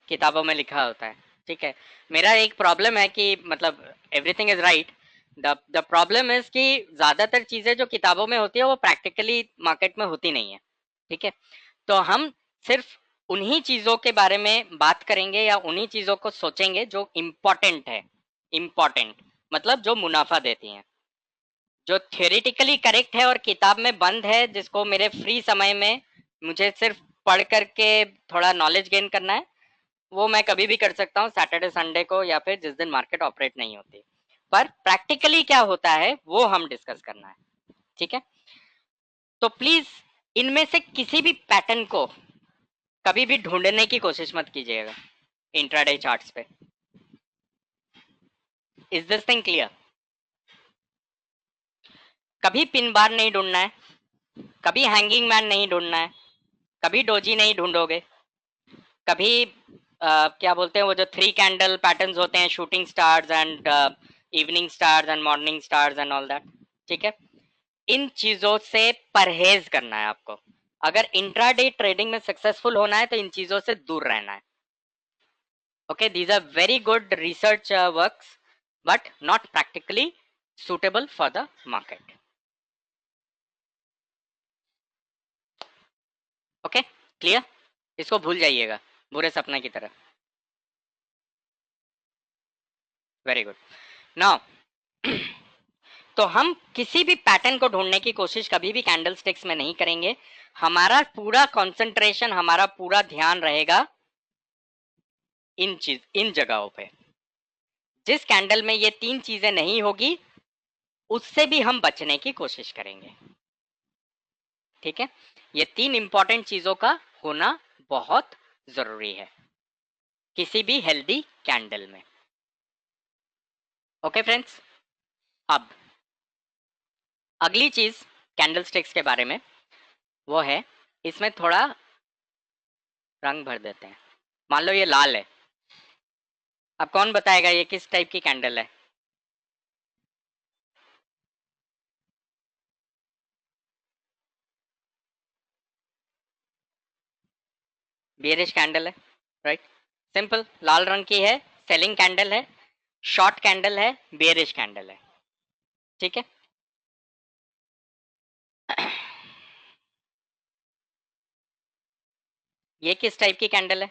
किताबों में लिखा होता है, ठीक है। मेरा एक प्रॉब्लम है कि मतलब everything is right, the problem is कि ज्यादातर चीजें जो किताबों में होती है वो प्रैक्टिकली मार्केट में होती नहीं है, ठीक है। तो हम सिर्फ उन्हीं चीजों के बारे में बात करेंगे या उन्हीं चीजों को सोचेंगे जो इम्पोर्टेंट है, इम्पोर्टेंट मतलब जो मुनाफा देती हैं, जो थियोरिटिकली करेक्ट है और किताब में बंद है, जिसको मेरे फ्री समय में मुझे सिर्फ पढ़ करके थोड़ा नॉलेज गेन करना है, वो मैं कभी भी कर सकता हूँ, सैटरडे संडे को या फिर जिस दिन मार्केट ऑपरेट नहीं होती। पर प्रैक्टिकली क्या होता है वो हम डिस्कस करना है, ठीक है। तो प्लीज इनमें से किसी भी पैटर्न को कभी भी ढूंढने की कोशिश मत कीजिएगा इंट्राडे चार्ट्स पे। Is this thing clear? कभी पिन बार नहीं ढूंढना है, कभी हैंगिंग मैन नहीं ढूंढना है, कभी डोजी नहीं ढूंढोगे, कभी क्या बोलते हैं वो जो 3 कैंडल पैटर्न्स होते हैं, shooting stars and evening stars and morning stars and all that, ठीक है। इन चीजों से परहेज करना है आपको। अगर इंट्राडे ट्रेडिंग में सक्सेसफुल होना है तो इन चीजों से दूर रहना है। Okay, these are very good research works but not practically suitable for the market. Okay, clear? इसको भूल जाइएगा बुरे सपने की तरह। Very good. नाउ तो हम किसी भी पैटर्न को ढूंढने की कोशिश कभी भी कैंडल स्टिक्स में नहीं करेंगे। हमारा पूरा कंसंट्रेशन, हमारा पूरा ध्यान रहेगा इन जगहों पे। जिस कैंडल में ये 3 चीजें नहीं होगी उससे भी हम बचने की कोशिश करेंगे, ठीक है। ये 3 इंपॉर्टेंट चीजों का होना बहुत जरूरी है किसी भी हेल्दी कैंडल में। ओके फ्रेंड्स, अब अगली चीज कैंडल स्टिक्स के बारे में वो है, इसमें थोड़ा रंग भर देते हैं। मान लो ये लाल है, अब कौन बताएगा ये किस टाइप की कैंडल है? बियरिश कैंडल है, राइट? सिंपल, लाल रंग की है, सेलिंग कैंडल है, शॉर्ट कैंडल है, बियरिश कैंडल है, ठीक है। ये किस टाइप की कैंडल है?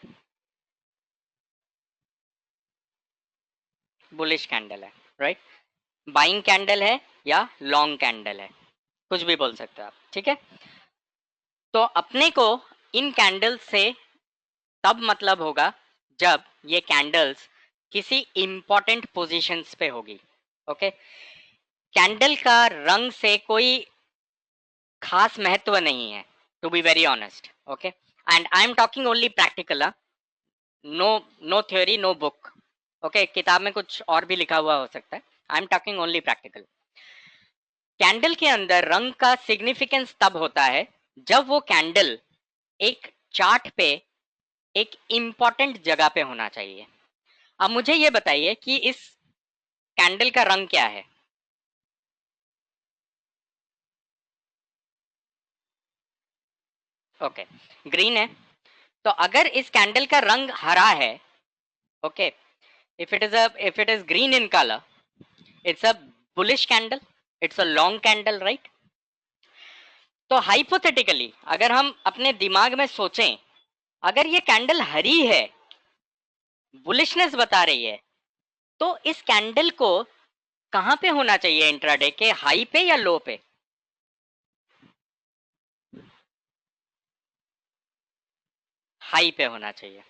बुलिश कैंडल है, राइट? बाइंग कैंडल है या लॉन्ग कैंडल है, कुछ भी बोल सकते हो आप, ठीक है। तो अपने को इन कैंडल से तब मतलब होगा जब ये कैंडल्स किसी इंपॉर्टेंट पोजीशंस पे होगी, ओके। कैंडल का रंग से कोई खास महत्व नहीं है, to be very honest, okay. And I am talking only practical, no no theory, no book, okay. किताब में कुछ और भी लिखा हुआ हो सकता है, आई am talking only practical. Candle के अंदर रंग का सिग्निफिकेंस तब होता है जब वो कैंडल एक चार्ट पे एक इंपॉर्टेंट जगह पे होना चाहिए। अब मुझे ये बताइए कि इस कैंडल का रंग क्या है? ओके, ग्रीन है। तो अगर इस कैंडल का रंग हरा है, okay, if it is green in color, it's a bullish candle, it's a long candle, right? तो हाइपोथेटिकली अगर हम अपने दिमाग में सोचें, अगर ये कैंडल हरी है, बुलिशनेस बता रही है, तो इस कैंडल को कहां पे होना चाहिए? इंट्राडे के हाई पे या लो पे? हाई पे होना चाहिए,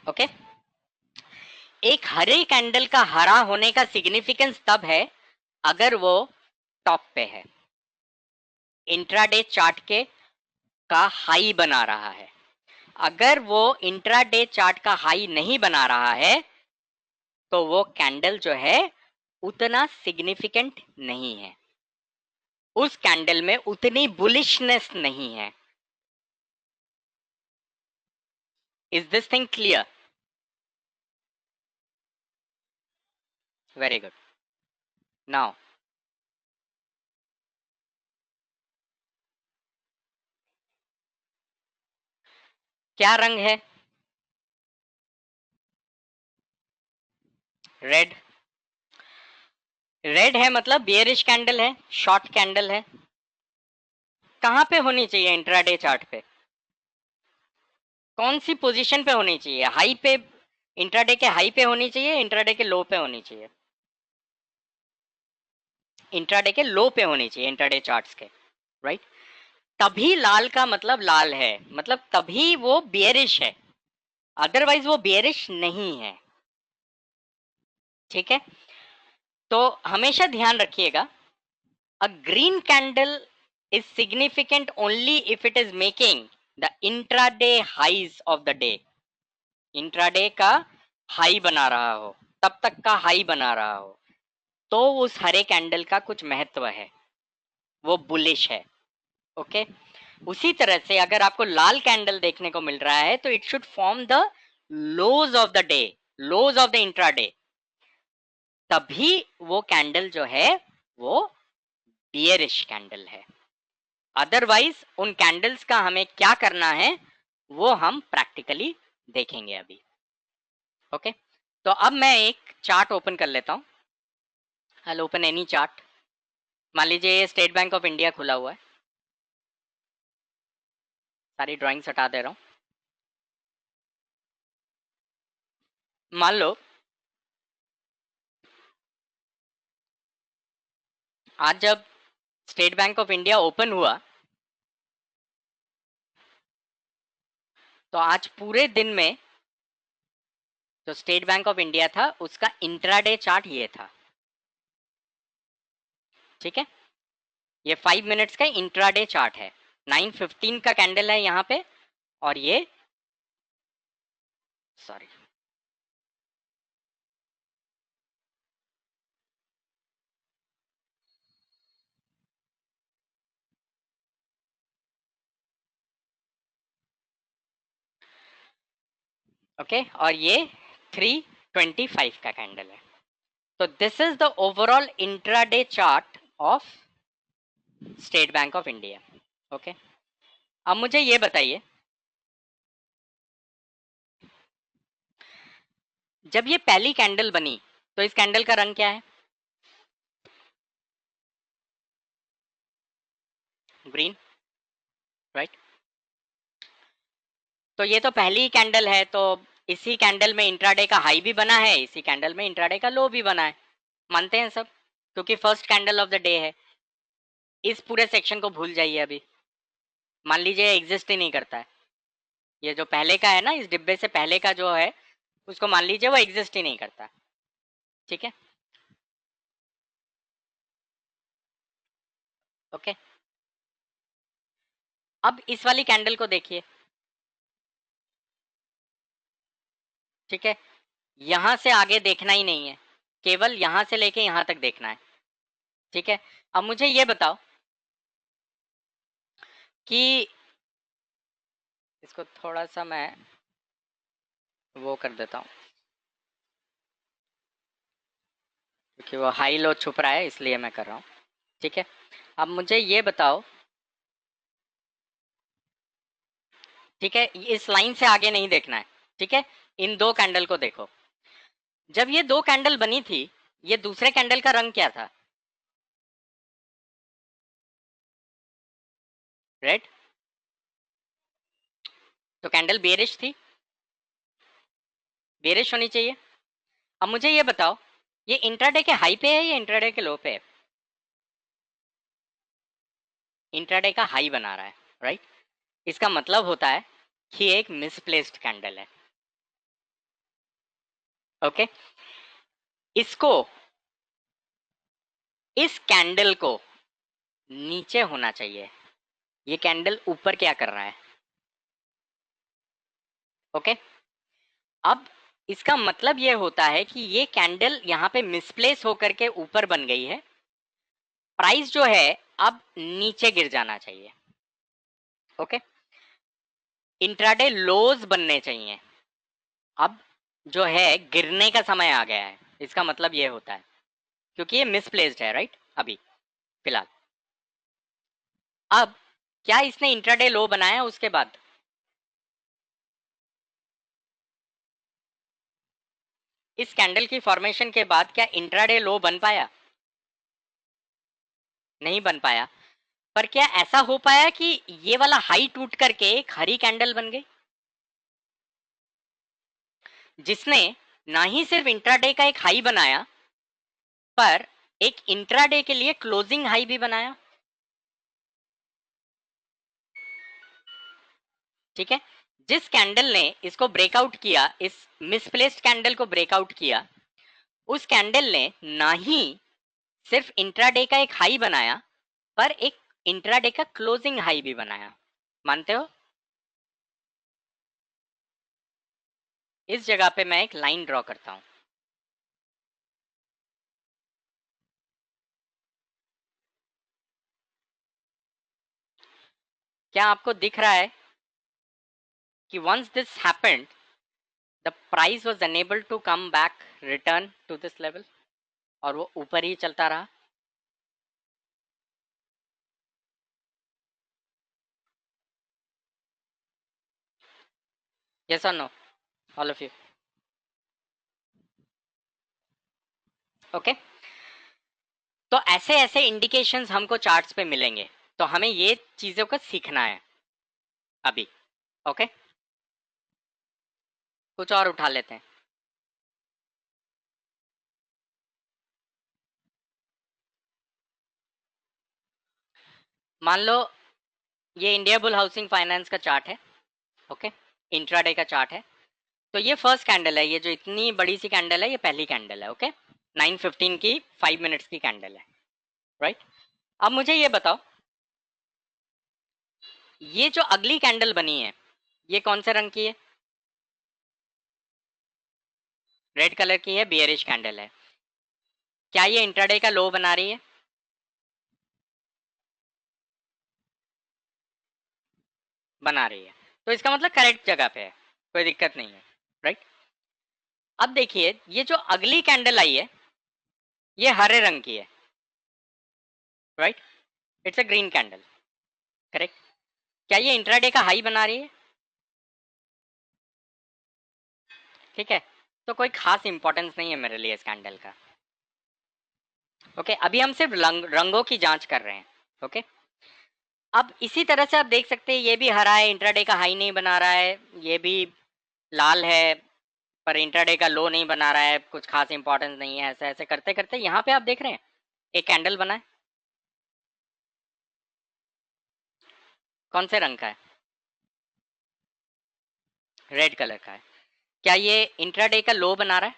ओके। एक हरे कैंडल का हरा होने का सिग्निफिकेंस तब है अगर वो टॉप पे है, इंट्राडे चार्ट के का हाई बना रहा है। अगर वो इंट्राडे चार्ट का हाई नहीं बना रहा है तो वो कैंडल जो है उतना सिग्निफिकेंट नहीं है, उस कैंडल में उतनी बुलिशनेस नहीं है। Is this thing clear? Very good. Now क्या रंग है? रेड। रेड है मतलब बियरिश कैंडल है, शॉर्ट कैंडल है। कहां पे होनी चाहिए इंट्राडे चार्ट पे? कौन सी पोजीशन पे होनी चाहिए? हाई पे, इंट्राडे के हाई पे होनी चाहिए, इंट्राडे के लो पे होनी चाहिए? इंट्राडे के लो पे होनी चाहिए, इंट्राडे चार्ट्स के, राइट? तभी लाल का मतलब लाल है, मतलब तभी वो बियरिश है, अदरवाइज वो बियरिश नहीं है। ठीक है, तो हमेशा ध्यान रखिएगा, a green candle is significant only if it is making the intraday highs of the day. Intraday का हाई बना रहा हो, तब तक का हाई बना रहा हो, तो उस हरे कैंडल का कुछ महत्व है, वो बुलिश है। ओके, उसी तरह से अगर आपको लाल कैंडल देखने को मिल रहा है तो it should form the lows of the day, lows of the intraday, तभी वो कैंडल जो है वो बियरिश कैंडल है। अदरवाइज उन कैंडल्स का हमें क्या करना है वो हम प्रैक्टिकली देखेंगे अभी। ओके, तो अब मैं एक चार्ट ओपन कर लेता हूँ। I open any chart. मान लीजिए स्टेट बैंक ऑफ इंडिया खुला हुआ है, सारी ड्राइंग्स हटा दे रहा हूँ। मान लो आज जब state bank of India open हुआ तो आज पूरे दिन में जो स्टेट बैंक ऑफ इंडिया था उसका इंट्राडे चार्ट ये था। ठीक है, ये 5 मिनट्स का इंट्राडे चार्ट है, 9:15 का कैंडल है यहाँ पे, और ये सॉरी ओके, और ये 3:25 का कैंडल है। तो this is the overall intraday chart of state bank of India. Okay, अब मुझे ये बताइए, जब ये पहली कैंडल बनी तो इस कैंडल का रंग क्या है? Green, right? तो ये तो पहली कैंडल है, तो इसी कैंडल में इंट्राडे का हाई भी बना है, इसी कैंडल में इंट्राडे का लो भी बना है, मानते हैं सब, क्योंकि first candle of the day है। इस पूरे सेक्शन को भूल जाइए अभी, मान लीजिए एग्जिस्ट ही नहीं करता है। ये जो पहले का है ना, इस डिब्बे से पहले का जो है उसको मान लीजिए वो एग्जिस्ट ही नहीं करता। ठीक है, ओके। अब इस वाली कैंडल को देखिए। ठीक है, यहां से आगे देखना ही नहीं है, केवल यहां से लेके यहां तक देखना है। ठीक है, अब मुझे ये बताओ कि इसको थोड़ा सा मैं वो कर देता हूँ, क्योंकि वो हाई लो छुप रहा है इसलिए मैं कर रहा हूँ। ठीक है, अब मुझे ये बताओ, ठीक है, इस लाइन से आगे नहीं देखना है। ठीक है, इन दो कैंडल को देखो। जब ये दो कैंडल बनी थी, ये दूसरे कैंडल का रंग क्या था? रेड। तो कैंडल बेरिश थी, बेरिश होनी चाहिए। अब मुझे ये बताओ, ये इंट्राडे के हाई पे है या इंट्राडे के लो पे है? इंट्राडे का हाई बना रहा है, राइट? इसका मतलब होता है कि एक मिसप्लेस्ड कैंडल है। ओके, इसको, इस कैंडल को नीचे होना चाहिए, ये कैंडल ऊपर क्या कर रहा है? ओके, अब इसका मतलब ये होता है कि ये कैंडल यहाँ पे मिसप्लेस होकर के ऊपर बन गई है, प्राइस जो है अब नीचे गिर जाना चाहिए। ओके, इंट्राडे लोज बनने चाहिए। अब जो है गिरने का समय आ गया है, इसका मतलब ये होता है, क्योंकि ये मिसप्लेस्ड है राइट अभी फिलहाल। अब क्या इसने इंट्राडे लो बनाया उसके बाद? इस कैंडल की फॉर्मेशन के बाद क्या इंट्राडे लो बन पाया? नहीं बन पाया। पर क्या ऐसा हो पाया कि ये वाला हाई टूट करके एक हरी कैंडल बन गई, जिसने ना ही सिर्फ इंट्राडे का एक हाई बनाया, पर एक इंट्राडे के लिए क्लोजिंग हाई भी बनाया। ठीक है, जिस कैंडल ने इसको ब्रेकआउट किया, इस मिसप्लेस्ड कैंडल को ब्रेकआउट किया, उस कैंडल ने ना ही सिर्फ इंट्राडे का एक हाई बनाया, पर एक इंट्राडे का क्लोजिंग हाई भी बनाया। मानते हो? इस जगह पे मैं एक लाइन ड्रॉ करता हूं। क्या आपको दिख रहा है कि once this happened, the price was unable to come back, return to this level, और वो ऊपर ही चलता रहा? Yes or no, all of you? Okay, तो ऐसे ऐसे इंडिकेशंस हमको चार्ट्स पे मिलेंगे, तो हमें ये चीजों को सीखना है अभी। ओके, कुछ और उठा लेते हैं। मान लो ये इंडिया बुल हाउसिंग फाइनेंस का चार्ट है। ओके, इंट्राडे का चार्ट है। तो ये फर्स्ट कैंडल है, ये जो इतनी बड़ी सी कैंडल है ये पहली कैंडल है। ओके, 9:15 की 5 मिनट्स की कैंडल है राइट। अब मुझे ये बताओ, ये जो अगली कैंडल बनी है ये कौन से रंग की है? रेड कलर की है, बियरिश कैंडल है। क्या ये इंट्राडे का लो बना रही है? बना रही है, तो इसका मतलब करेक्ट जगह पे है, कोई दिक्कत नहीं है राइट। अब देखिए ये जो अगली कैंडल आई है ये हरे रंग की है right, it's a green candle, correct. क्या ये इंट्राडे का हाई बना रही है? ठीक है, तो कोई खास इंपॉर्टेंस नहीं है मेरे लिए इस कैंडल का। ओके, अभी हम सिर्फ रंगों की जांच कर रहे हैं। ओके, अब इसी तरह से आप देख सकते हैं ये भी हरा है, इंट्राडे का हाई नहीं बना रहा है, ये भी लाल है पर इंट्राडे का लो नहीं बना रहा है, कुछ खास इंपॉर्टेंस नहीं है। ऐसे ऐसे करते करते यहाँ पे आप देख रहे हैं एक कैंडल बना है, कौन से रंग का है? रेड कलर का है। क्या ये इंट्राडे का लो बना रहा है?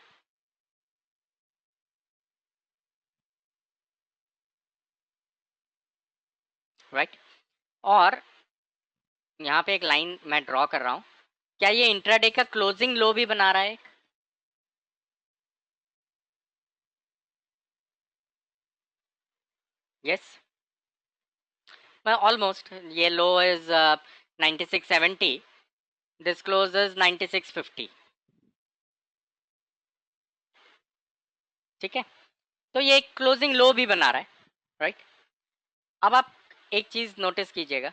राइट, और यहाँ पे एक लाइन मैं ड्रॉ कर रहा हूँ, क्या ये इंट्राडे का क्लोजिंग लो भी बना रहा है? यस, मैं ऑलमोस्ट, ये लो इज 9670, दिस क्लोज इज 9650। ठीक है, तो ये एक क्लोजिंग लो भी बना रहा है राइट। अब आप एक चीज नोटिस कीजिएगा,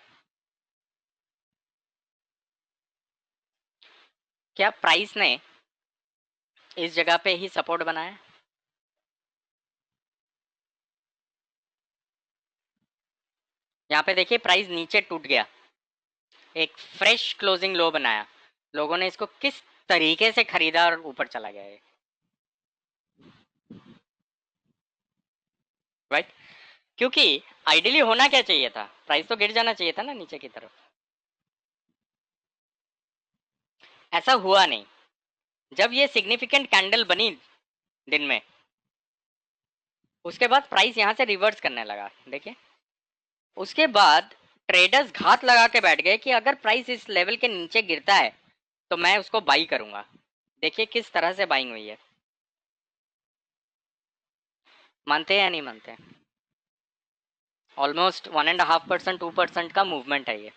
क्या प्राइस ने इस जगह पे ही सपोर्ट बनाया? यहाँ पे देखिए प्राइस नीचे टूट गया, एक फ्रेश क्लोजिंग लो बनाया, लोगों ने इसको किस तरीके से खरीदा और ऊपर चला गया है राइट। क्योंकि आइडियली होना क्या चाहिए था, प्राइस तो गिर जाना चाहिए था ना नीचे की तरफ, ऐसा हुआ नहीं। जब ये सिग्निफिकेंट कैंडल बनी दिन में, उसके बाद प्राइस यहाँ से रिवर्स करने लगा। देखिए उसके बाद ट्रेडर्स घात लगा के बैठ गए कि अगर प्राइस इस लेवल के नीचे गिरता है तो मैं उसको बाई करूंगा। देखिए किस तरह से बाइंग हुई है, मानते हैं या नहीं मानते हैं? ऑलमोस्ट 1.5% 2% का मूवमेंट है ये।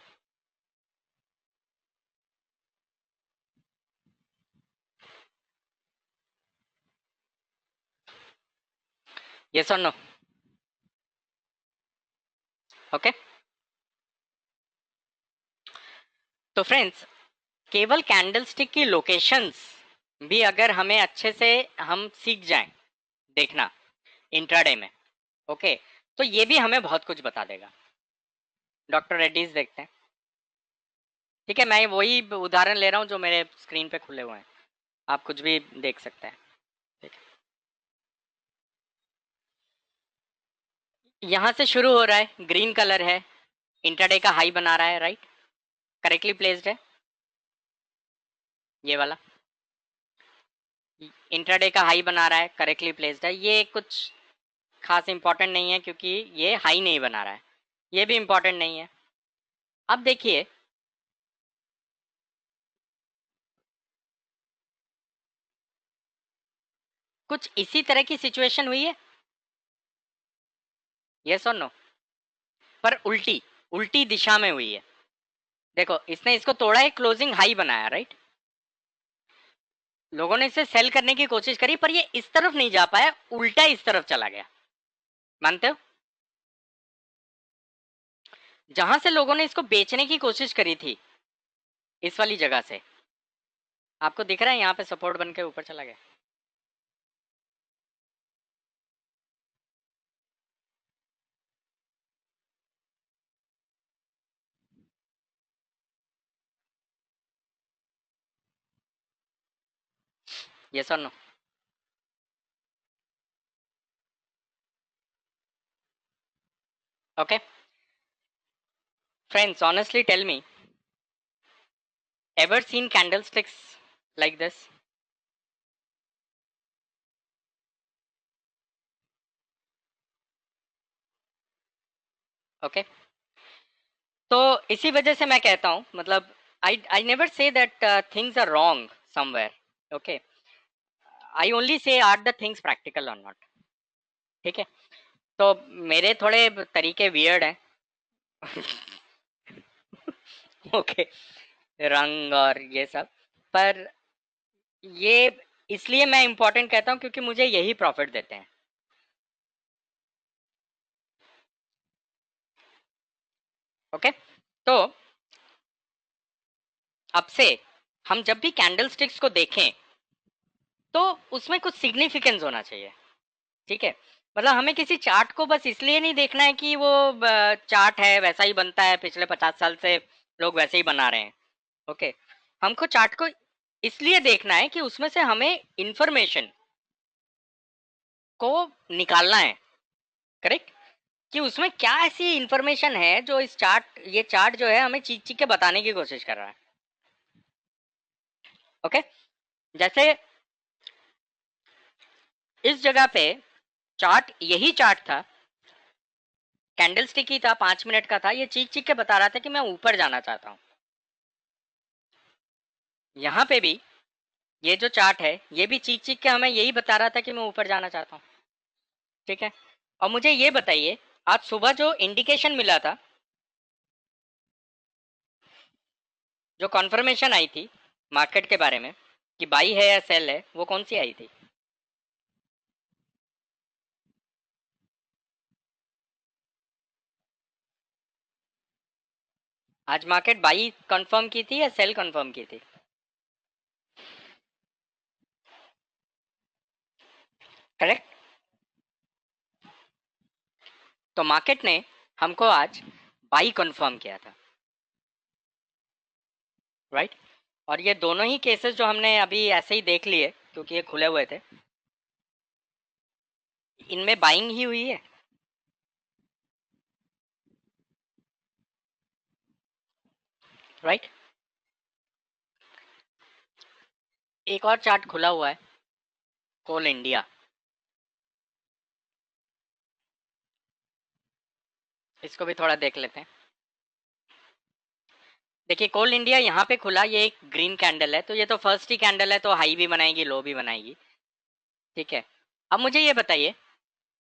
यस और नो? ओके, तो फ्रेंड्स केवल कैंडलस्टिक की लोकेशंस भी अगर हमें अच्छे से हम सीख जाएं देखना इंट्राडे में, ओके, तो ये भी हमें बहुत कुछ बता देगा। डॉक्टर रेड्डीज देखते हैं, ठीक है, मैं वही उदाहरण ले रहा हूँ जो मेरे स्क्रीन पे खुले हुए हैं, आप कुछ भी देख सकते हैं, ठीक है। यहाँ से शुरू हो रहा है, ग्रीन कलर है, इंट्राडे का हाई बना रहा है, राइट, करेक्टली प्लेस्ड है ये वाला, इंट्राडे का हाई बना रहा है, करेक्टली प्लेस्ड है। ये कुछ खास इंपॉर्टेंट नहीं है क्योंकि ये हाई नहीं बना रहा है, ये भी इंपॉर्टेंट नहीं है। अब देखिए कुछ इसी तरह की सिचुएशन हुई है, यस और नो, पर उल्टी उल्टी दिशा में हुई है। देखो इसने इसको तोड़ा है, क्लोजिंग हाई बनाया, राइट, लोगों ने इसे सेल करने की कोशिश करी पर ये इस तरफ नहीं जा पाया, उल्टा इस तरफ चला गया, मानते हो? जहां से लोगों ने इसको बेचने की कोशिश करी थी इस वाली जगह से, आपको दिख रहा है यहाँ पे सपोर्ट बन के ऊपर चला गया। यस और no? Okay friends, honestly tell me, ever seen candlesticks like this? Okay, तो इसी वजह से मैं कहता हूँ, मतलब I never say that things are wrong somewhere, okay, I only say are the things practical और नॉट, ठीक है। तो मेरे थोड़े तरीके वियर्ड हैं ओके, रंग और ये सब, पर ये इसलिए मैं इंपॉर्टेंट कहता हूँ क्योंकि मुझे यही प्रॉफिट देते हैं, ओके। तो अब से हम जब भी कैंडल स्टिक्स को देखें तो उसमें कुछ सिग्निफिकेंस होना चाहिए, ठीक है। मतलब हमें किसी चार्ट को बस इसलिए नहीं देखना है कि वो चार्ट है वैसा ही बनता है, पिछले 50 साल से लोग वैसे ही बना रहे हैं, ओके। हमको चार्ट को इसलिए देखना है कि उसमें से हमें इंफॉर्मेशन को निकालना है, करेक्ट, कि उसमें क्या ऐसी इंफॉर्मेशन है जो इस चार्ट, ये चार्ट जो है हमें चीख चीख के बताने की कोशिश कर रहा है, ओके। जैसे इस जगह पे चार्ट, यही चार्ट था, कैंडल स्टिक ही था, 5 मिनट का था, ये चीख चीख के बता रहा था कि मैं ऊपर जाना चाहता हूँ। यहाँ पे भी ये जो चार्ट है ये भी चीख चीख के हमें यही बता रहा था कि मैं ऊपर जाना चाहता हूँ, ठीक है। और मुझे ये बताइए, आज सुबह जो इंडिकेशन मिला था, जो कॉन्फर्मेशन आई थी मार्केट के बारे में कि बाई है या सेल है, वो कौन सी आई थी? आज मार्केट बाई कंफर्म की थी या सेल कंफर्म की थी? करेक्ट, तो मार्केट ने हमको आज बाई कंफर्म किया था, राइट। और ये दोनों ही केसेस जो हमने अभी ऐसे ही देख लिए क्योंकि ये खुले हुए थे, इनमें बाइंग ही हुई है, राइट। एक और चार्ट खुला हुआ है, कोल इंडिया, इसको भी थोड़ा देख लेते हैं। देखिए कोल इंडिया यहाँ पे खुला, ये एक ग्रीन कैंडल है, तो ये तो फर्स्ट ही कैंडल है, तो हाई भी बनाएगी लो भी बनाएगी, ठीक है। अब मुझे ये बताइए,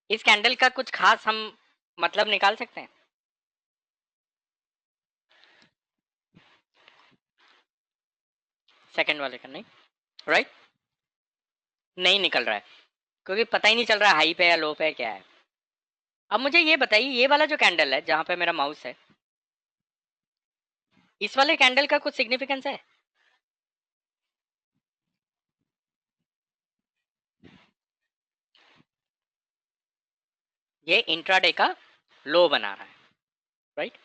इस कैंडल का कुछ खास हम मतलब निकाल सकते हैं? सेकंड वाले का नहीं, राइट? नहीं निकल रहा है क्योंकि पता ही नहीं चल रहा हाई पे या लो पे क्या है। अब मुझे ये बताइए, ये वाला जो कैंडल है जहां पे मेरा माउस है, इस वाले कैंडल का कुछ सिग्निफिकेंस है? ये इंट्राडे का लो बना रहा है, राइट?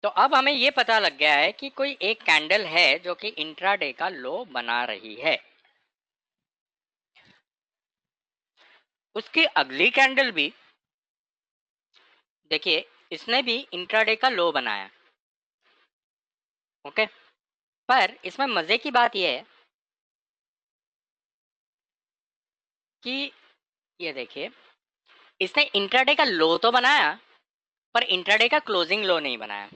तो अब हमें ये पता लग गया है कि कोई एक कैंडल है जो कि इंट्राडे का लो बना रही है। उसकी अगली कैंडल भी देखिए, इसने भी इंट्राडे का लो बनाया, ओके। पर इसमें मजे की बात यह है कि ये देखिए, इसने इंट्राडे का लो तो बनाया पर इंट्राडे का क्लोजिंग लो नहीं बनाया।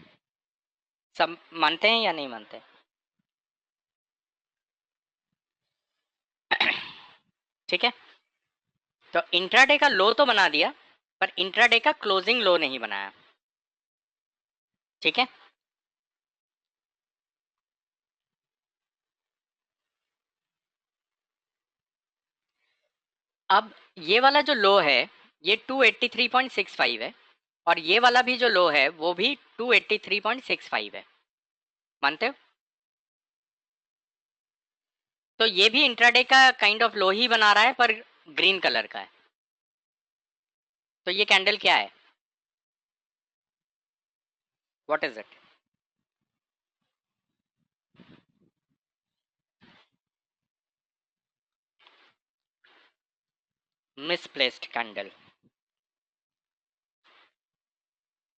सब मानते हैं या नहीं मानते? ठीक है, तो इंट्राडे का लो तो बना दिया पर इंट्राडे का क्लोजिंग लो नहीं बनाया, ठीक है। अब ये वाला जो लो है ये 283.65 है और ये वाला भी जो लो है वो भी 283.65 है, मानते हो? तो ये भी इंट्राडे का काइंड ऑफ लो ही बना रहा है पर ग्रीन कलर का है। तो ये कैंडल क्या है? What is it? Misplaced candle,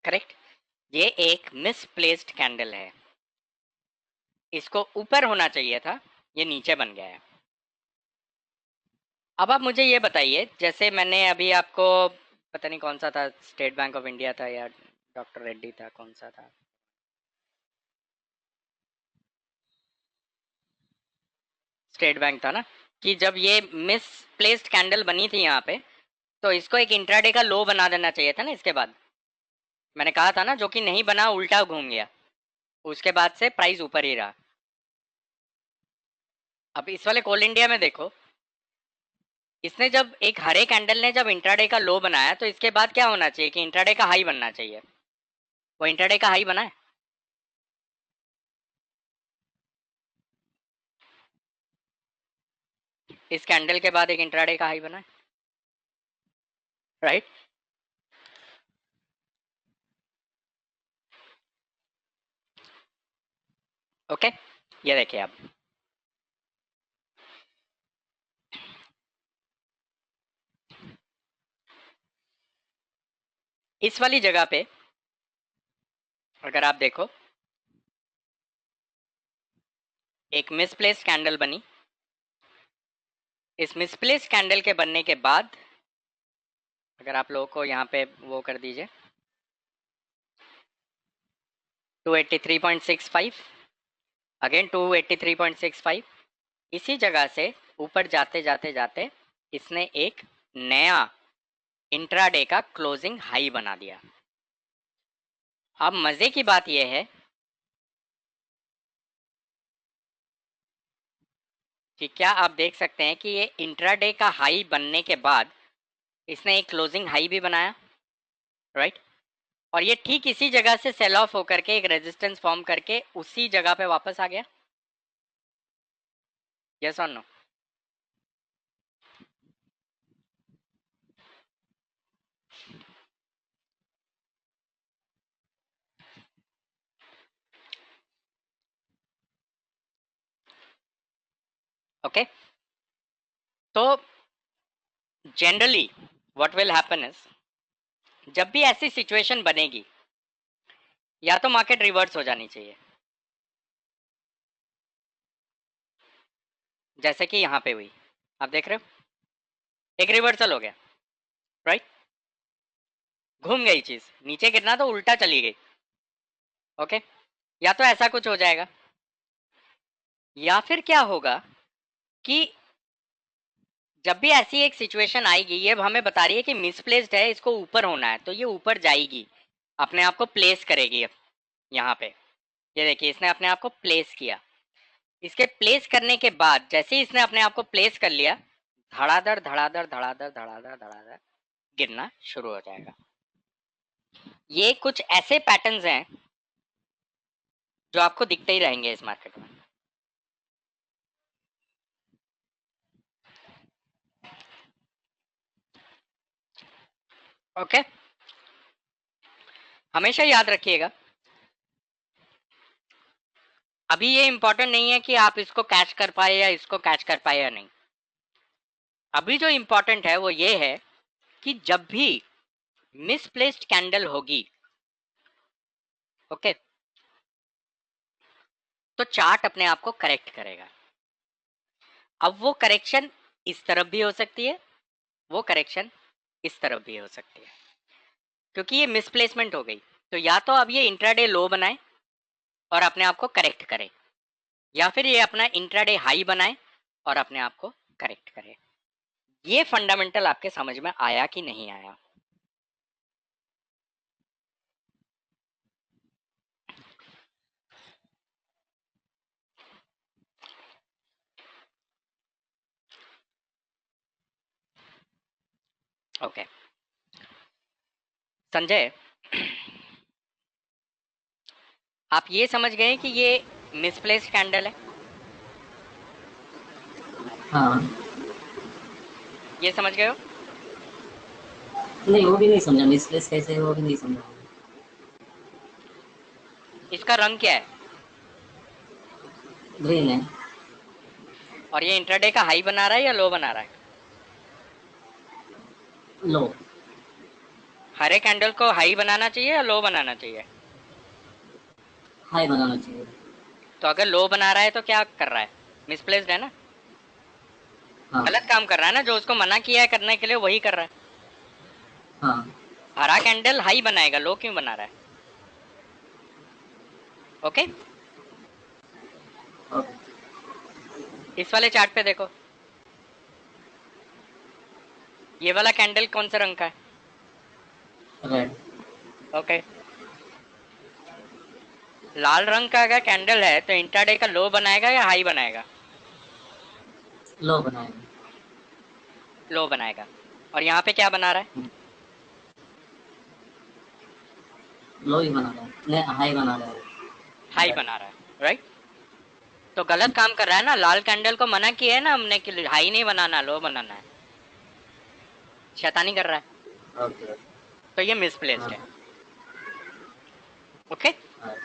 correct. ये एक मिसप्लेस्ड कैंडल है, इसको ऊपर होना चाहिए था, ये नीचे बन गया है। अब आप मुझे ये बताइए, जैसे मैंने अभी आपको, पता नहीं कौन सा था, स्टेट बैंक ऑफ इंडिया था या डॉक्टर रेड्डी था, कौन सा था? स्टेट बैंक था ना, कि जब ये मिसप्लेस्ड कैंडल बनी थी यहाँ पे तो इसको एक इंट्राडे का लो बना देना चाहिए था ना। इसके बाद मैंने कहा था ना, जो कि नहीं बना, उल्टा घूम गया, उसके बाद से प्राइस ऊपर ही रहा। अब इस वाले कोल इंडिया में देखो, इसने जब एक हरे कैंडल ने जब इंट्राडे का लो बनाया तो इसके बाद क्या होना चाहिए कि इंट्राडे का हाई बनना चाहिए। वो इंट्राडे का हाई बना है? इस कैंडल के बाद एक इंट्राडे का हाई बना है, राइट? ओके, ये देखिए आप, इस वाली जगह पे अगर आप देखो, एक मिसप्लेस कैंडल बनी। इस मिसप्लेस कैंडल के बनने के बाद अगर आप लोगों को यहाँ पे वो कर दीजिए 283.65, अगेन 283.65, इसी जगह से ऊपर जाते जाते जाते इसने एक नया इंट्राडे का क्लोजिंग हाई बना दिया। अब मजे की बात यह है कि क्या आप देख सकते हैं कि ये इंट्राडे का हाई बनने के बाद इसने एक क्लोजिंग हाई भी बनाया, राइट? और ये ठीक इसी जगह से सेल ऑफ होकर के एक रेजिस्टेंस फॉर्म करके उसी जगह पे वापस आ गया। यस और नो? ओके, तो generally what will happen is, जब भी ऐसी सिचुएशन बनेगी या तो मार्केट रिवर्स हो जानी चाहिए, जैसे कि यहाँ पे हुई, आप देख रहे हो एक रिवर्सल हो गया, राइट? घूम गई चीज, नीचे गिरना तो उल्टा चली गई, ओके। या तो ऐसा कुछ हो जाएगा या फिर क्या होगा कि जब भी ऐसी एक सिचुएशन आएगी, ये हमें बता रही है कि मिसप्लेस्ड है, इसको ऊपर होना है, तो ये ऊपर जाएगी, अपने आप को प्लेस करेगी। यहाँ पे ये देखिए, इसने अपने आप को प्लेस किया। इसके प्लेस करने के बाद जैसे ही इसने अपने आप को प्लेस कर लिया, धड़ाधड़ धड़ाधड़ धड़ाधड़ धड़ाधड़ धड़ाधड़ गिरना शुरू हो जाएगा। ये कुछ ऐसे पैटर्न्स हैं जो आपको दिखते ही रहेंगे इस मार्केट में। ओके, हमेशा याद रखिएगा, अभी ये इंपॉर्टेंट नहीं है कि आप इसको कैच कर पाए या इसको कैच कर पाए या नहीं। अभी जो इंपॉर्टेंट है वो ये है कि जब भी मिसप्लेस्ड कैंडल होगी, ओके, तो चार्ट अपने आप को करेक्ट करेगा। अब वो करेक्शन इस तरफ भी हो सकती है, वो करेक्शन इस तरफ भी हो सकती है, क्योंकि ये मिसप्लेसमेंट हो गई। तो या तो अब ये इंट्राडे लो बनाए और अपने आप को करेक्ट करे, या फिर ये अपना इंट्राडे हाई बनाए और अपने आप को करेक्ट करे। ये फंडामेंटल आपके समझ में आया कि नहीं आया? ओके संजय, आप ये समझ गए कि ये मिसप्लेस्ड कैंडल है? हाँ। ये समझ गए हो? नहीं, वो भी नहीं समझा, मिसप्लेस कैसे है वो भी नहीं समझा। इसका रंग क्या है? ग्रीन है। और ये इंट्राडे का हाई बना रहा है या लो बना रहा है? लो। हरे कैंडल को हाई बनाना चाहिए या लो बनाना चाहिए? हाई बनाना चाहिए। तो अगर लो बना रहा है तो क्या कर रहा है? मिसप्लेस्ड है ना, हाँ गलत काम कर रहा है ना, जो उसको मना किया है करने के लिए वही कर रहा है। हाँ। हरा कैंडल हाई बनाएगा, लो क्यों बना रहा है? Okay, okay. इस वाले चार्ट पे देखो, ये वाला कैंडल कौन से रंग का है? रेड। ओके, लाल रंग का अगर कैंडल है तो इंट्राडे का लो बनाएगा या हाई बनाएगा? लो बनाएंगे। लो बनाएगा। और यहाँ पे क्या बना रहा है? लो ही बना रहा है, नहीं हाई बना रहा है। हाई बना रहा है, राइट? तो गलत काम कर रहा है ना, लाल कैंडल को मना किया है ना हमने कि हाई नहीं बनाना, लो बनाना है, शैतानी कर रहा है, ओके। तो ये मिसप्लेस्ड हाँ है। ओके, हाँ।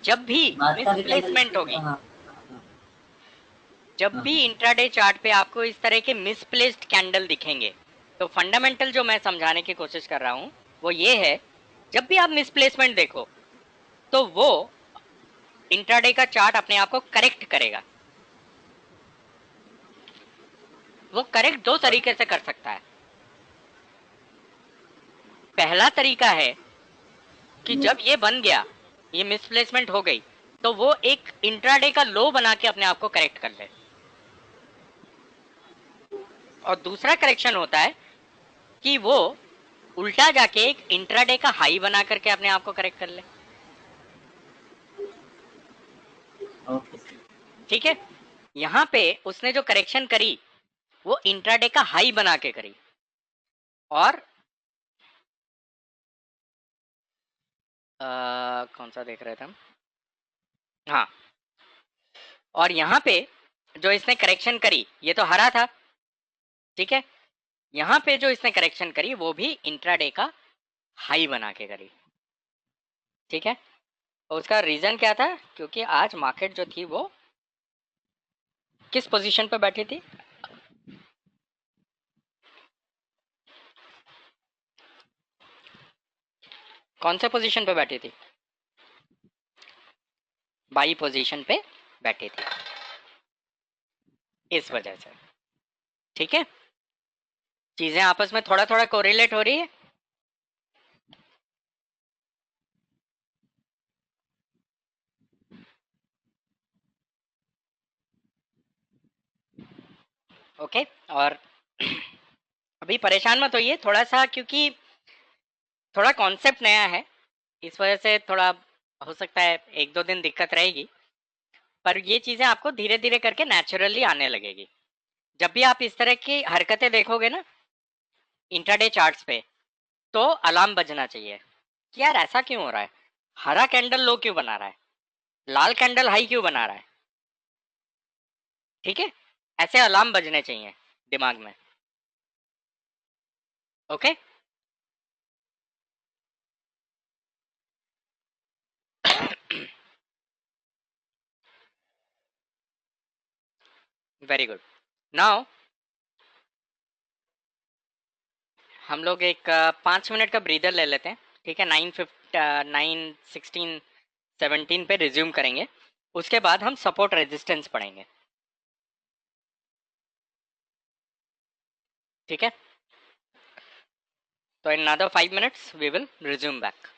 जब भी बात का भी कैंडल। मिसप्लेसमेंट होगी, हाँ जब हाँ। भी इंट्राडे चार्ट पे आपको इस तरह के मिसप्लेस्ड कैंडल दिखेंगे, तो फंडामेंटल जो मैं समझाने की कोशिश कर रहा हूं वो ये है, जब भी आप मिसप्लेसमेंट देखो तो वो इंट्राडे का चार्ट अपने आप को करेक्ट करेगा। वो करेक्ट दो तरीके से कर सकता है। पहला तरीका है कि जब ये बन गया, ये मिसप्लेसमेंट हो गई, तो वो एक इंट्राडे का लो बना के अपने आप को करेक्ट कर ले। और दूसरा करेक्शन होता है कि वो उल्टा जाके एक इंट्राडे का हाई बना करके अपने आप को करेक्ट कर ले। ओके। ठीक है, यहाँ पे उसने जो करेक्शन करी वो इंट्राडे का हाई बना के करी, और कौन सा देख रहे थे हम? हाँ, और यहाँ पे जो इसने करेक्शन करी ये तो हरा था, ठीक है, यहाँ पे जो इसने करेक्शन करी वो भी इंट्राडे का हाई बना के करी। ठीक है, और उसका रीजन क्या था? क्योंकि आज मार्केट जो थी वो किस पोजीशन पे बैठी थी? कौन से पोजीशन पे बैठी थी? बाई पोजीशन पे बैठी थी, इस वजह से। ठीक है, चीजें आपस में थोड़ा थोड़ा कोरिलेट हो रही है। ओके। और अभी परेशान मत होइए थोड़ा सा, क्योंकि थोड़ा कॉन्सेप्ट नया है, इस वजह से थोड़ा हो सकता है एक दो दिन दिक्कत रहेगी, पर ये चीज़ें आपको धीरे धीरे करके नेचुरली आने लगेगी। जब भी आप इस तरह की हरकतें देखोगे ना इंट्राडे चार्ट्स पे, तो अलार्म बजना चाहिए कि यार ऐसा क्यों हो रहा है, हरा कैंडल लो क्यों बना रहा है, लाल कैंडल हाई क्यों बना रहा है। ठीक है, ऐसे अलार्म बजने चाहिए दिमाग में। ओके। Very good. नाउ हम लोग एक 5 मिनट का ब्रीदर ले लेते हैं। ठीक है, 9, 16 पे रिज्यूम करेंगे, उसके बाद हम सपोर्ट रेजिस्टेंस पढ़ेंगे। ठीक है, तो इन another 5 minutes we will resume back.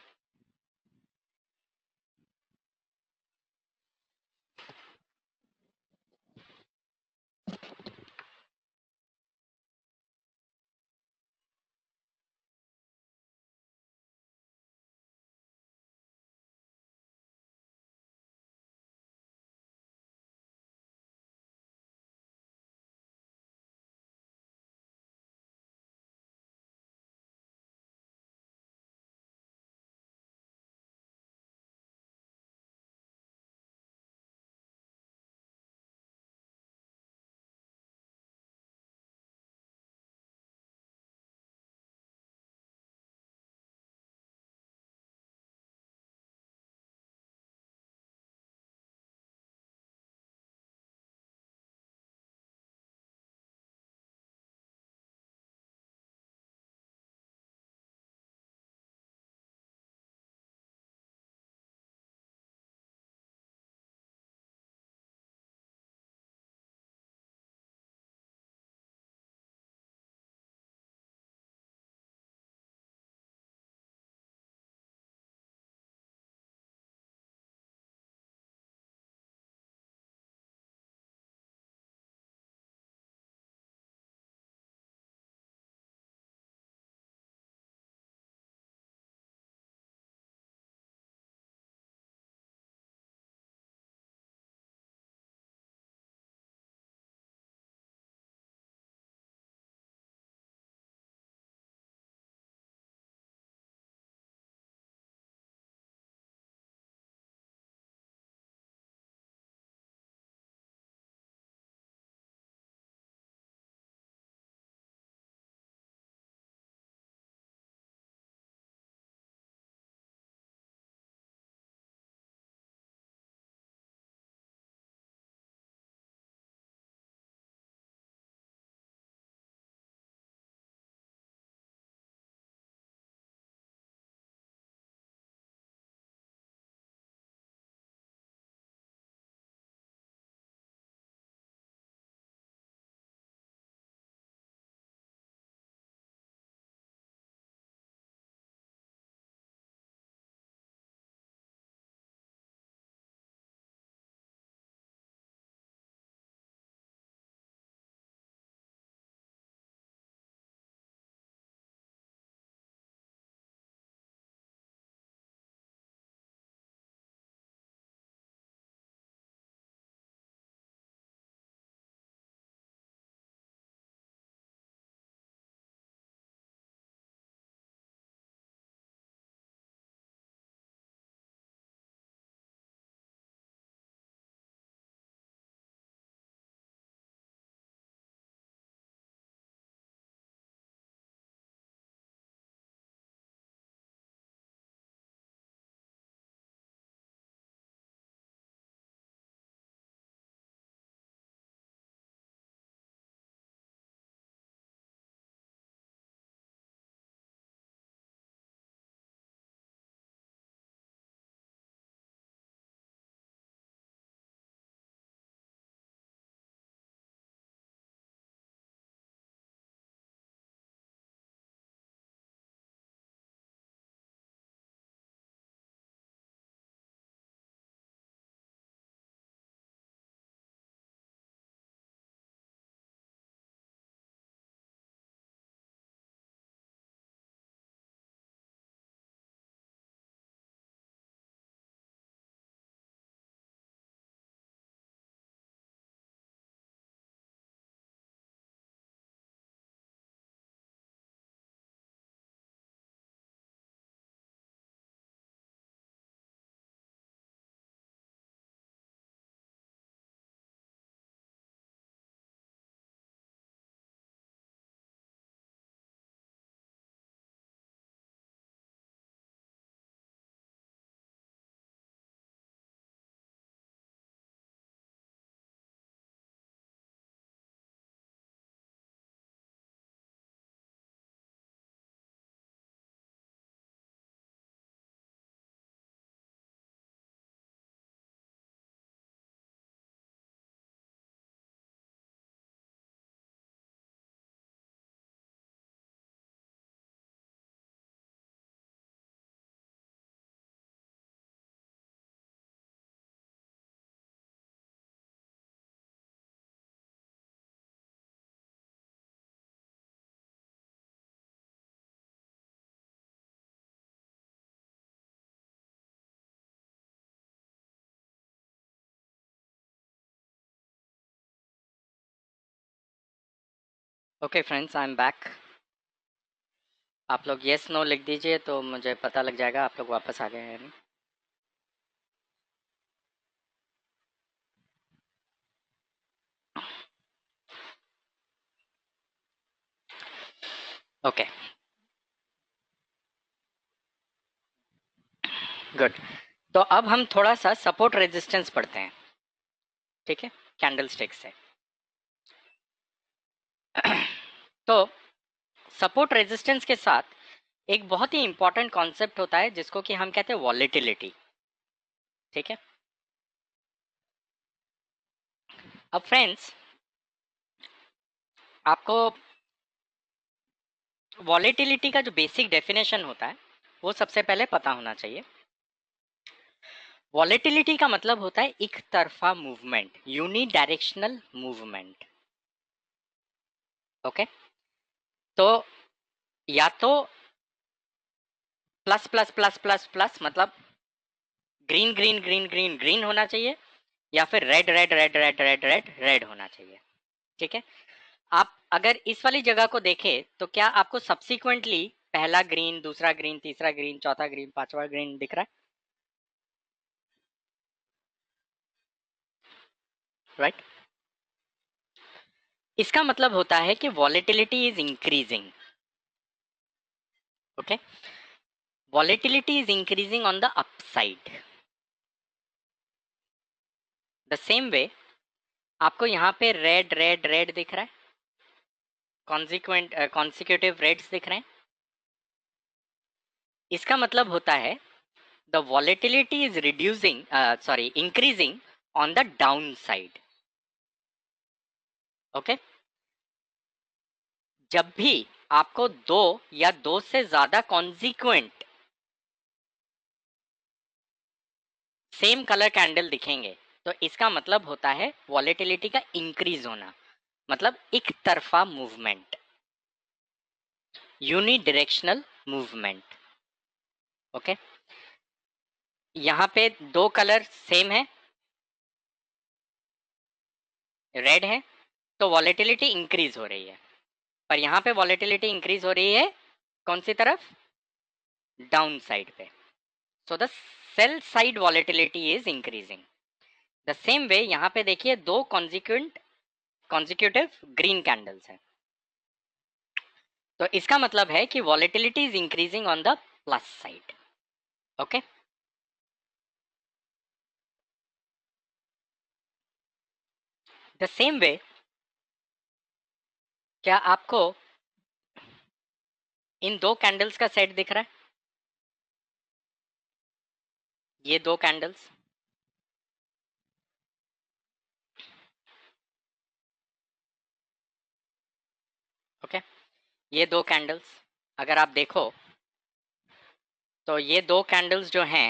Okay friends, I am back. आप लोग येस नो लिख दीजिए तो मुझे पता लग जाएगा आप लोग वापस आ गए हैं या नहीं। Okay, good. तो अब हम थोड़ा सा सपोर्ट रेजिस्टेंस पढ़ते हैं, ठीक है, कैंडल स्टिक से। तो सपोर्ट रेजिस्टेंस के साथ एक बहुत ही इंपॉर्टेंट कॉन्सेप्ट होता है जिसको कि हम कहते हैं वॉलेटिलिटी, ठीक है। अब फ्रेंड्स, आपको वॉलेटिलिटी का जो बेसिक डेफिनेशन होता है वो सबसे पहले पता होना चाहिए। वॉलेटिलिटी का मतलब होता है एक तरफा movement, unidirectional movement. Okay, तो या तो plus plus plus plus plus मतलब green green green green green होना चाहिए, या फिर red red red red red red red होना चाहिए, ठीक है। आप अगर इस वाली जगह को देखें तो क्या आपको सब्सिक्वेंटली पहला ग्रीन, दूसरा ग्रीन, तीसरा ग्रीन, चौथा ग्रीन, पांचवा ग्रीन दिख रहा है? राइट। इसका मतलब होता है कि volatility is increasing. Okay, volatility is increasing on the upside. The same way आपको यहाँ पे रेड रेड रेड दिख रहा है, कॉन्सिक्यूटिव रेड्स दिख रहे हैं। इसका मतलब होता है the volatility is reducing, increasing on the down side. Okay, जब भी आपको दो या दो से ज्यादा कॉन्सिक्वेंट सेम कलर कैंडल दिखेंगे तो इसका मतलब होता है वॉलेटिलिटी का इंक्रीज होना, मतलब एक तरफा movement, unidirectional movement. Okay, यहाँ पे दो कलर सेम है, रेड है, तो वॉलेटिलिटी इंक्रीज हो रही है। पर यहाँ पे वॉलेटिलिटी इंक्रीज हो रही है कौन सी तरफ? डाउन साइड पे। So the sell side volatility is increasing. The same way यहाँ पे देखिए दो कॉन्जिक्यूटिव ग्रीन कैंडल्स हैं, तो इसका मतलब है कि volatility is increasing on the plus side. Okay, the same way क्या आपको इन दो कैंडल्स का सेट दिख रहा है? ये दो कैंडल्स, ओके, ये दो कैंडल्स अगर आप देखो तो ये दो कैंडल्स जो हैं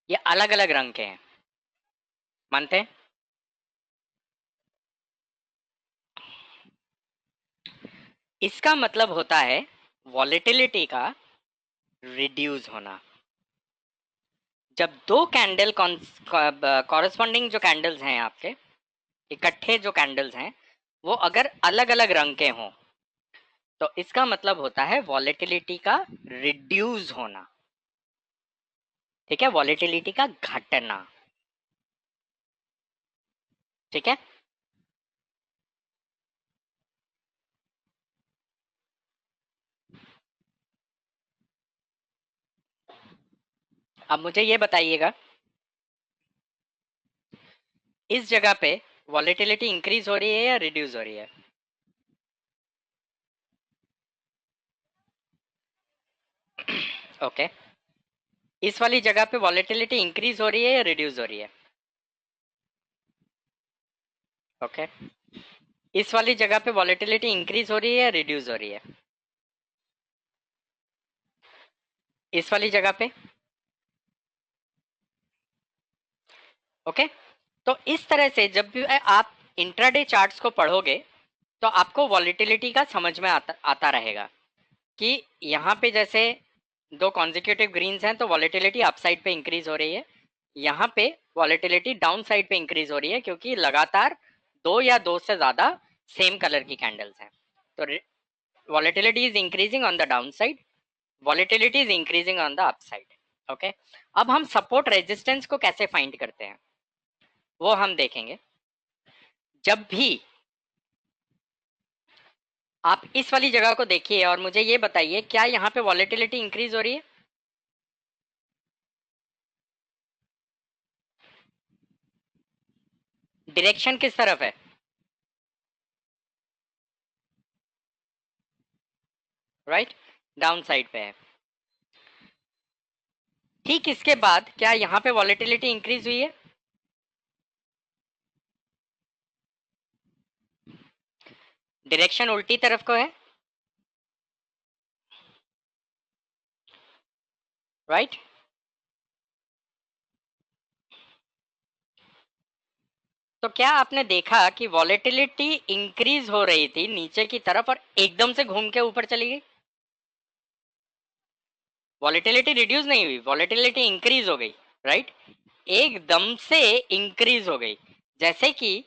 ये अलग अलग रंग के हैं, मानते हैं? इसका मतलब होता है वॉलेटिलिटी का रिड्यूस होना। जब दो कैंडल कॉरेस्पॉन्डिंग जो कैंडल्स हैं आपके इकट्ठे जो कैंडल्स हैं वो अगर अलग अलग रंग के हों तो इसका मतलब होता है वॉलेटिलिटी का रिड्यूस होना, ठीक है, वॉलेटिलिटी का घटना, ठीक है। अब मुझे ये बताइएगा इस जगह पे वॉलेटिलिटी इंक्रीज हो रही है या रिड्यूस हो रही है? ओके, इस वाली जगह पे वॉलेटिलिटी इंक्रीज हो रही है या रिड्यूस हो रही है? ओके, इस वाली जगह पे वॉलेटिलिटी इंक्रीज हो रही है या रिड्यूस हो रही है? इस वाली जगह पे, ओके। तो इस तरह से जब भी आप इंट्राडे चार्ट्स को पढ़ोगे तो आपको वॉलेटिलिटी का समझ में आता रहेगा कि यहाँ पे जैसे दो कॉन्जिक्यूटिव ग्रीन्स हैं तो वॉलेटिलिटी अपसाइड पे इंक्रीज हो रही है, यहाँ पे वॉलेटिलिटी डाउन साइड पे इंक्रीज हो रही है क्योंकि लगातार दो या दो से ज्यादा सेम कलर की कैंडल्स हैं। तो volatility is increasing on the downside, volatility is increasing on the upside. Okay, अब हम सपोर्ट रेजिस्टेंस को कैसे फाइंड करते हैं वो हम देखेंगे। जब भी आप इस वाली जगह को देखिए और मुझे ये बताइए क्या यहाँ पे वॉलेटिलिटी इंक्रीज हो रही है? डायरेक्शन किस तरफ है? राइट, डाउन साइड पे है। ठीक इसके बाद क्या यहाँ पे वॉलेटिलिटी इंक्रीज हुई है? डायरेक्शन उल्टी तरफ को है, राइट। तो क्या आपने देखा कि वॉलेटिलिटी इंक्रीज हो रही थी नीचे की तरफ और एकदम से घूम के ऊपर चली गई? वॉलेटिलिटी रिड्यूस नहीं हुई, वॉलेटिलिटी इंक्रीज हो गई, राइट। एकदम से इंक्रीज हो गई, जैसे कि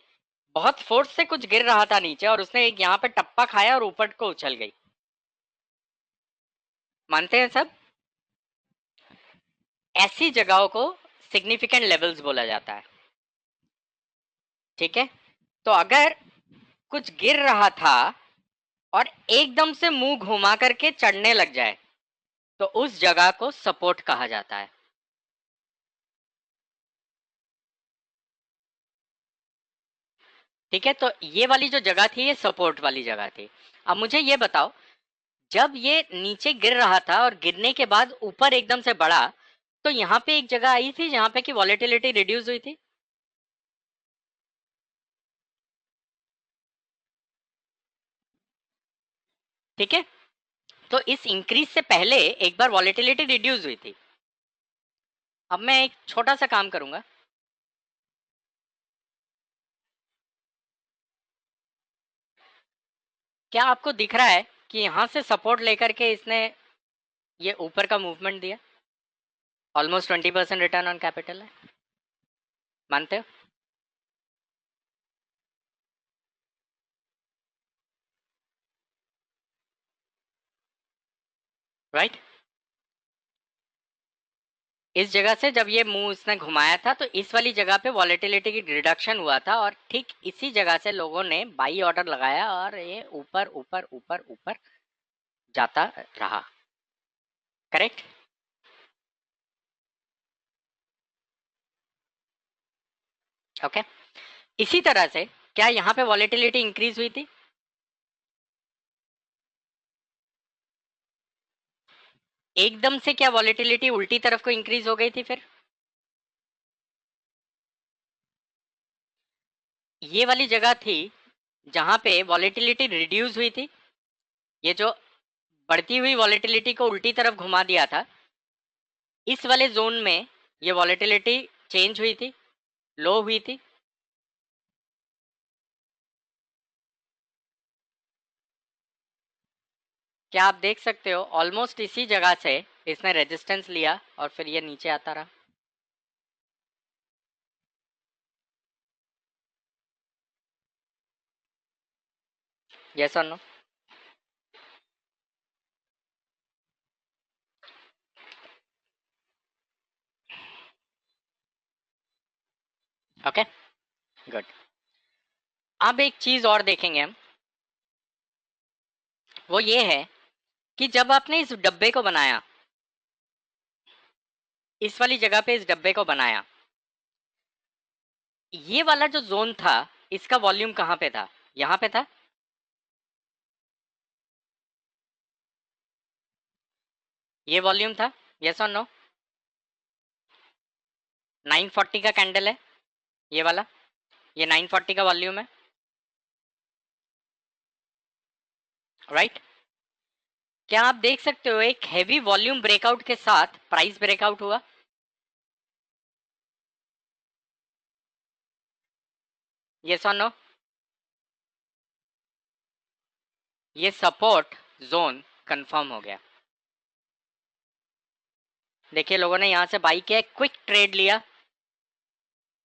बहुत फोर्स से कुछ गिर रहा था नीचे और उसने एक यहाँ पे टप्पा खाया और ऊपर को उछल गई। मानते हैं सब? ऐसी जगहों को सिग्निफिकेंट लेवल्स बोला जाता है, ठीक है। तो अगर कुछ गिर रहा था और एकदम से मुंह घुमा करके चढ़ने लग जाए तो उस जगह को सपोर्ट कहा जाता है। ठीक है, तो ये वाली जो जगह थी ये सपोर्ट वाली जगह थी। अब मुझे ये बताओ, जब ये नीचे गिर रहा था और गिरने के बाद ऊपर एकदम से बढ़ा तो यहाँ पे एक जगह आई थी जहां पे कि वॉलेटिलिटी रिड्यूस हुई थी। ठीक है, तो इस इंक्रीज से पहले एक बार वॉलेटिलिटी रिड्यूस हुई थी। अब मैं एक छोटा सा काम करूंगा, क्या आपको दिख रहा है कि यहां से सपोर्ट लेकर के इसने ये ऊपर का मूवमेंट दिया? ऑलमोस्ट 20% रिटर्न ऑन कैपिटल है, मानते हो? राइट, इस जगह से जब ये मुंह इसने घुमाया था तो इस वाली जगह पे वॉलेटिलिटी की रिडक्शन हुआ था और ठीक इसी जगह से लोगों ने बाई ऑर्डर लगाया और ये ऊपर ऊपर ऊपर ऊपर जाता रहा। करेक्ट? ओके, इसी तरह से क्या यहाँ पे वॉलेटिलिटी इंक्रीज हुई थी? एकदम से क्या वॉलेटिलिटी उल्टी तरफ को इंक्रीज हो गई थी? फिर ये वाली जगह थी जहां पे वॉलेटिलिटी रिड्यूस हुई थी, ये जो बढ़ती हुई वॉलेटिलिटी को उल्टी तरफ घुमा दिया था, इस वाले जोन में ये वॉलेटिलिटी चेंज हुई थी, लो हुई थी। क्या आप देख सकते हो ऑलमोस्ट इसी जगह से इसने रेजिस्टेंस लिया और फिर ये नीचे आता रहा। यस और नो? Okay, good. अब एक चीज और देखेंगे हम, वो ये है कि जब आपने इस डब्बे को बनाया, इस वाली जगह पे इस डब्बे को बनाया, ये वाला जो जोन था इसका वॉल्यूम कहाँ पे था? यहाँ पे था। ये वॉल्यूम था, यस और नो? 940 का कैंडल है ये वाला, ये 940 का वॉल्यूम है, राइट। क्या आप देख सकते हो एक हैवी वॉल्यूम ब्रेकआउट के साथ प्राइस ब्रेकआउट हुआ? यस और नो? ये सपोर्ट जोन कंफर्म हो गया। देखिए लोगों ने यहां से बाई किया, क्विक ट्रेड लिया,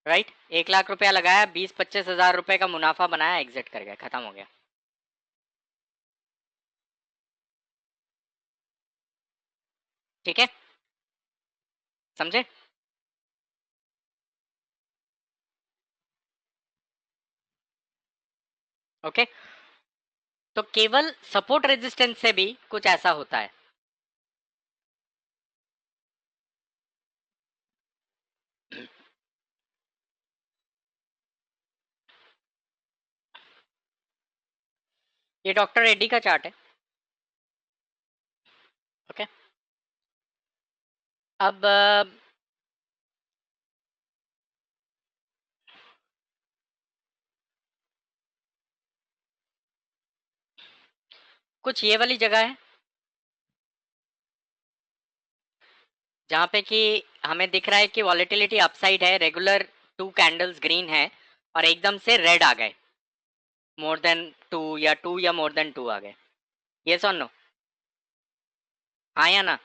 राइट। 1 लाख रुपया लगाया, 20-25 हजार रुपए का मुनाफा बनाया, एग्जिट कर गया, खत्म हो गया। ठीक है, समझे? ओके, तो केवल सपोर्ट रेजिस्टेंस से भी कुछ ऐसा होता है। ये डॉक्टर रेड्डी का चार्ट है। ओके, अब कुछ ये वाली जगह है जहाँ पे कि हमें दिख रहा है कि वॉलेटिलिटी अपसाइड है, रेगुलर 2 कैंडल्स ग्रीन है और एकदम से रेड आ गए, मोर देन 2 या 2 या मोर देन 2 आ गए। यस और नो? हाँ या ना?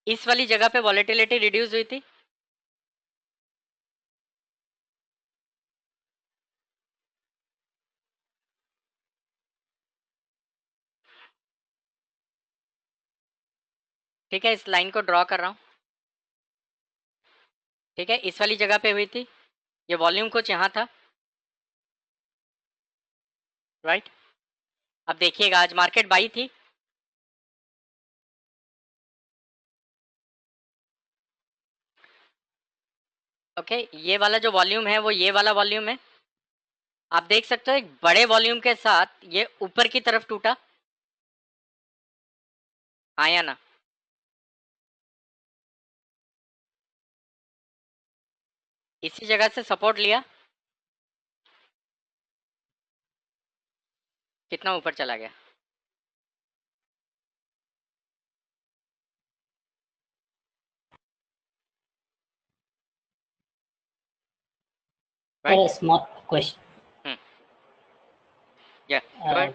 इस वाली जगह पे वॉलेटिलिटी रिड्यूस हुई थी। ठीक है, इस लाइन को ड्रॉ कर रहा हूँ। ठीक है, इस वाली जगह पे हुई थी, ये वॉल्यूम कुछ यहाँ था, राइट? अब देखिएगा, आज मार्केट बाई थी, ओके। ये वाला जो वॉल्यूम है वो ये वाला वॉल्यूम है। आप देख सकते हो एक बड़े वॉल्यूम के साथ ये ऊपर की तरफ टूटा, हाँ या ना? इसी जगह से सपोर्ट लिया, कितना ऊपर चला गया, Sir, right? a small question. या गो Uh, ahead.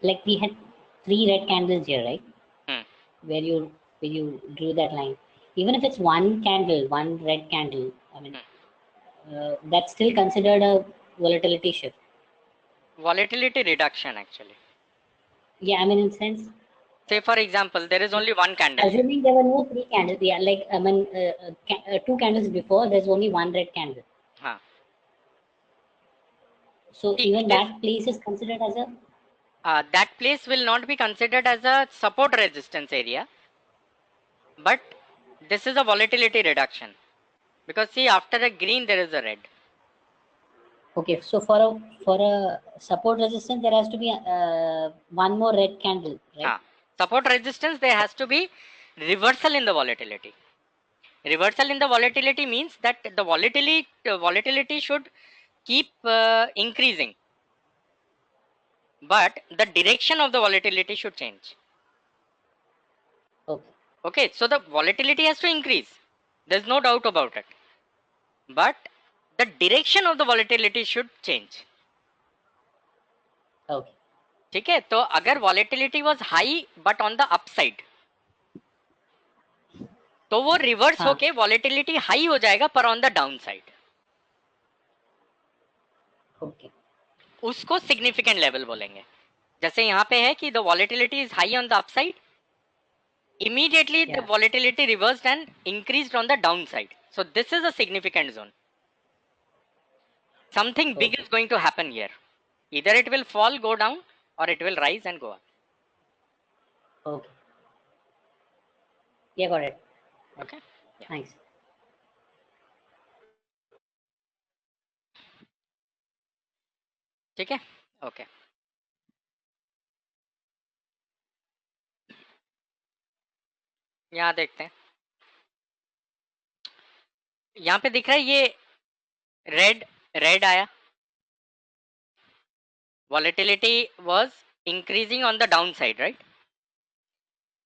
like we had 3 red candles here, right? Hmm. Where you drew that line. Even if it's one candle, one red candle, I mean, that's still considered a volatility shift. Volatility reduction actually. Yeah, I mean, in sense, Say for example, there is only one candle. assuming there were no 3 candles, yeah, like I mean, 2 candles before, there's only one red candle. हाँ, So See, even it is, that place is considered as a that place will not be considered as a support resistance area, but this is a volatility reduction, because see, after a green there is a red. okay. So for a support resistance, there has to be one more red candle, right? हाँ, support resistance, there has to be reversal in the volatility. Reversal in the volatility means that the volatility should keep increasing, but the direction of the volatility should change. Okay. Okay, so the volatility has to increase, there's no doubt about it, but the direction of the volatility should change. Okay. ठीक है, तो अगर volatility was high but on the upside, तो वो reverse हाँ. होके volatility high हो जाएगा पर on the down side, Okay. उसको सिग्निफिकेंट लेवल बोलेंगे। जैसे यहाँ पे है कि the volatility is high on the upside, immediately the Yeah. volatility reversed and increased on the downside, so this is a significant zone. Something big Okay. is going to happen here, either it will fall, go down, or it will rise and go up. Okay. Yeah, got it. Okay, yeah. Thanks. ठीक है, okay. यहाँ देखते हैं, यहाँ पे दिख रहा है ये रेड रेड आया, volatility was increasing on the downside, right?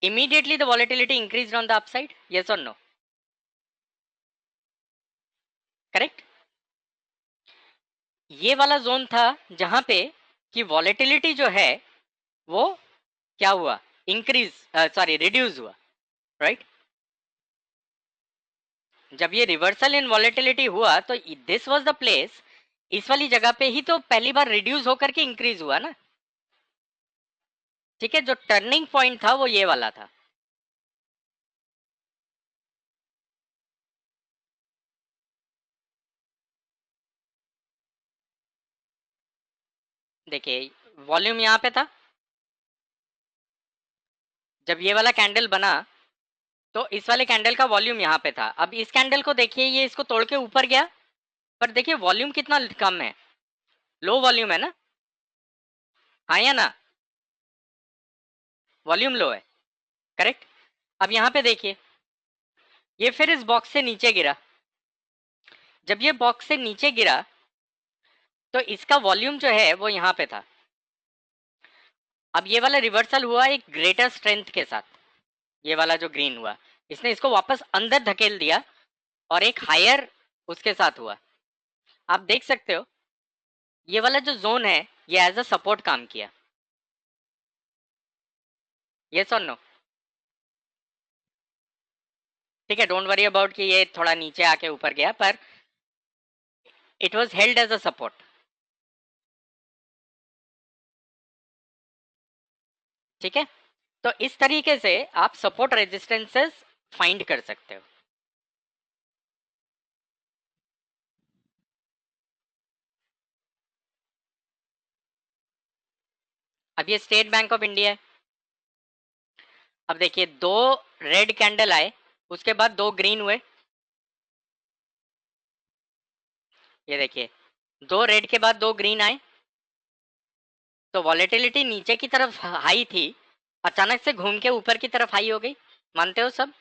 Immediately the volatility increased on the upside, yes or no? Correct? ये वाला जोन था जहां पे कि volatility जो है वो क्या हुआ, इंक्रीज सॉरी रिड्यूस हुआ, राइट? जब ये रिवर्सल इन वॉलेटिलिटी हुआ तो दिस वाज द प्लेस, इस वाली जगह पे ही तो पहली बार रिड्यूस होकर के इंक्रीज हुआ ना, ठीक है, जो टर्निंग पॉइंट था वो ये वाला था। देखिए वॉल्यूम यहाँ पे था, जब ये वाला कैंडल बना तो इस वाले कैंडल का वॉल्यूम यहाँ पे था। अब इस कैंडल को देखिए, ये इसको तोड़ के ऊपर गया, पर देखिए वॉल्यूम कितना कम है, लो वॉल्यूम है ना, हाँ या ना, वॉल्यूम लो है, करेक्ट। अब यहाँ पे देखिए, ये फिर इस बॉक्स से नीचे गिरा, जब ये बॉक्स से नीचे गिरा तो इसका वॉल्यूम जो है वो यहाँ पे था। अब ये वाला रिवर्सल हुआ एक ग्रेटर स्ट्रेंथ के साथ, ये वाला जो ग्रीन हुआ, इसने इसको वापस अंदर धकेल दिया और एक हायर उसके साथ हुआ। आप देख सकते हो ये वाला जो जोन है ये एज अ सपोर्ट काम किया, यस और नो। ठीक है, डोंट वरी अबाउट कि ये थोड़ा नीचे आके ऊपर गया, पर it was held as a support. ठीक है, तो इस तरीके से आप सपोर्ट रेजिस्टेंसेस फाइंड कर सकते हो। अब ये स्टेट बैंक ऑफ इंडिया है। अब देखिए दो रेड कैंडल आए, उसके बाद दो ग्रीन हुए, ये देखिए दो रेड के बाद दो ग्रीन आए, तो वॉलेटिलिटी नीचे की तरफ हाई थी, अचानक से घूम के ऊपर की तरफ हाई हो गई, मानते हो सब।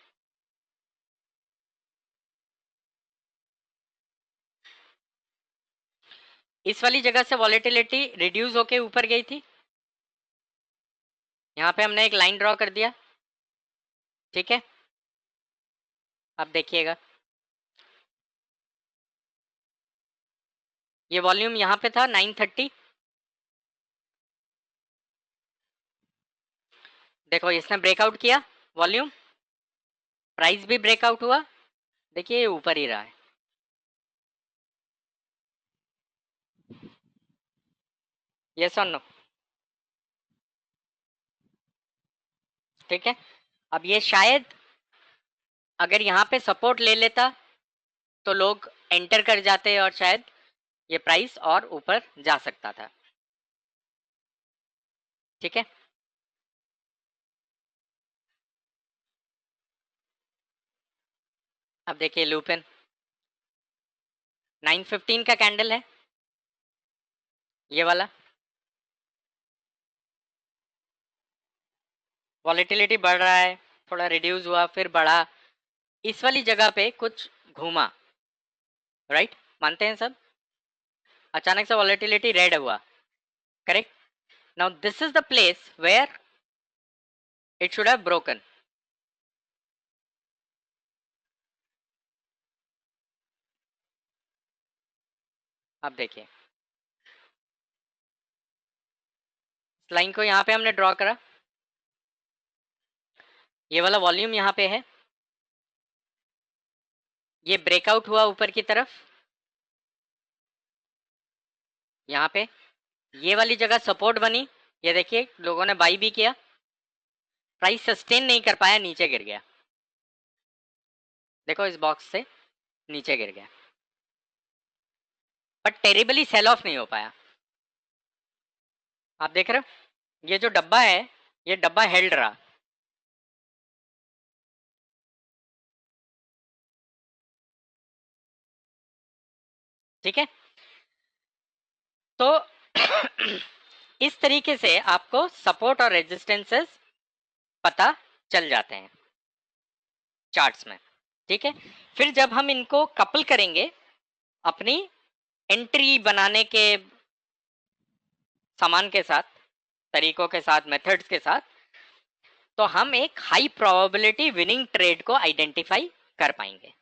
इस वाली जगह से वॉलेटिलिटी रिड्यूस होके ऊपर गई थी, यहाँ पे हमने एक लाइन ड्रॉ कर दिया। ठीक है, अब देखिएगा ये वॉल्यूम यहाँ पे था 930, देखो इसने ब्रेकआउट किया वॉल्यूम, प्राइस भी ब्रेकआउट हुआ, देखिए ये ऊपर ही रहा है। यस और नो। ठीक है, अब ये शायद अगर यहाँ पे सपोर्ट ले लेता तो लोग एंटर कर जाते और शायद ये प्राइस और ऊपर जा सकता था। ठीक है, अब देखिए लूपिन 915 का कैंडल है, ये वाला वॉलेटिलिटी बढ़ रहा है, थोड़ा रिड्यूस हुआ फिर बढ़ा, इस वाली जगह पे कुछ घूमा, राइट, मानते हैं सब। अचानक से वॉलेटिलिटी रेड हुआ, correct. Now this is the place where it should have broken. अब देखिए लाइन को यहाँ पे हमने ड्रॉ करा, ये वाला वॉल्यूम यहाँ पे है, ये ब्रेकआउट हुआ ऊपर की तरफ, यहाँ पे ये वाली जगह सपोर्ट बनी, ये देखिए लोगों ने बाई भी किया, प्राइस सस्टेन नहीं कर पाया, नीचे गिर गया, देखो इस बॉक्स से नीचे गिर गया, बट टेरिबली सेल ऑफ नहीं हो पाया। आप देख रहे हो ये जो डब्बा है, ये डब्बा हेल्ड रहा। ठीक है, तो इस तरीके से आपको सपोर्ट और रेजिस्टेंसेस पता चल जाते हैं चार्ट्स में। ठीक है, फिर जब हम इनको कपल करेंगे अपनी एंट्री बनाने के सामान के साथ, तरीकों के साथ, मेथड्स के साथ, तो हम एक हाई प्रोबेबिलिटी विनिंग ट्रेड को आइडेंटिफाई कर पाएंगे।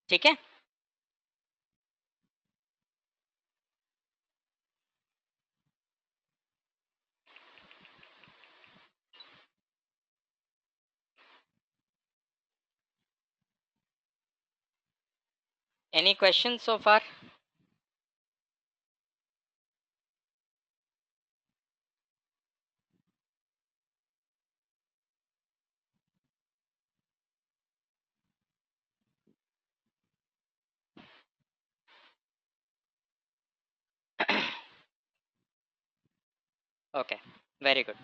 ठीक है, any question so far? Okay, very good.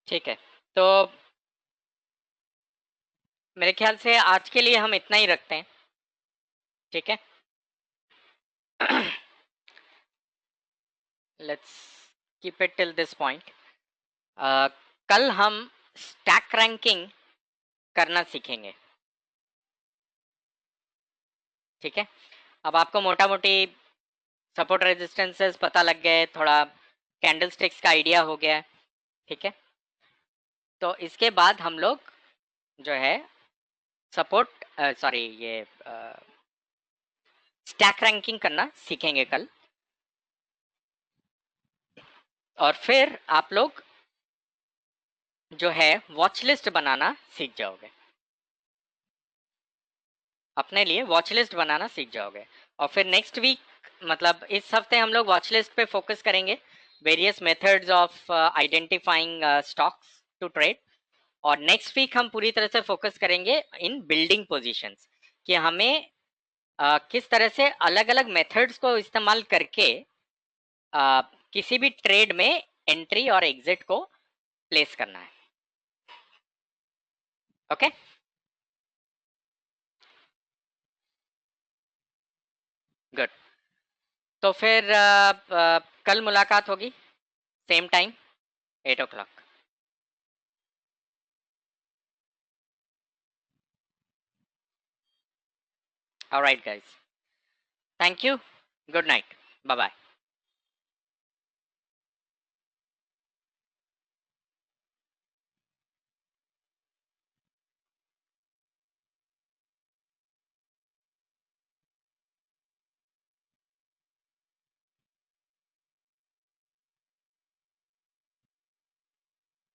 ठीक है, तो मेरे ख्याल से आज के लिए हम इतना ही रखते हैं, ठीक है। Let's keep it till this point. कल हम स्टैक रैंकिंग करना सीखेंगे, ठीक है। अब आपको मोटा मोटी सपोर्ट रेजिस्टेंसेस पता लग गए, थोड़ा कैंडलस्टिक्स का आइडिया हो गया है, ठीक है। तो इसके बाद हम लोग जो है सपोर्ट सॉरी ये स्टैक रैंकिंग करना सीखेंगे कल, और फिर आप लोग जो है वॉच लिस्ट बनाना सीख जाओगे, अपने लिए वॉच लिस्ट बनाना सीख जाओगे। और फिर नेक्स्ट वीक, मतलब इस हफ्ते हम लोग वॉच लिस्ट पे फोकस करेंगे, various methods of identifying stocks to trade. और नेक्स्ट वीक हम पूरी तरह से फोकस करेंगे इन बिल्डिंग पोजीशंस, कि हमें किस तरह से अलग अलग मेथड्स को इस्तेमाल करके किसी भी ट्रेड में एंट्री और एग्जिट को प्लेस करना है। Okay, good. तो फिर कल मुलाकात होगी, same time 8 o'clock। All right, guys. Thank you. Good night. Bye bye.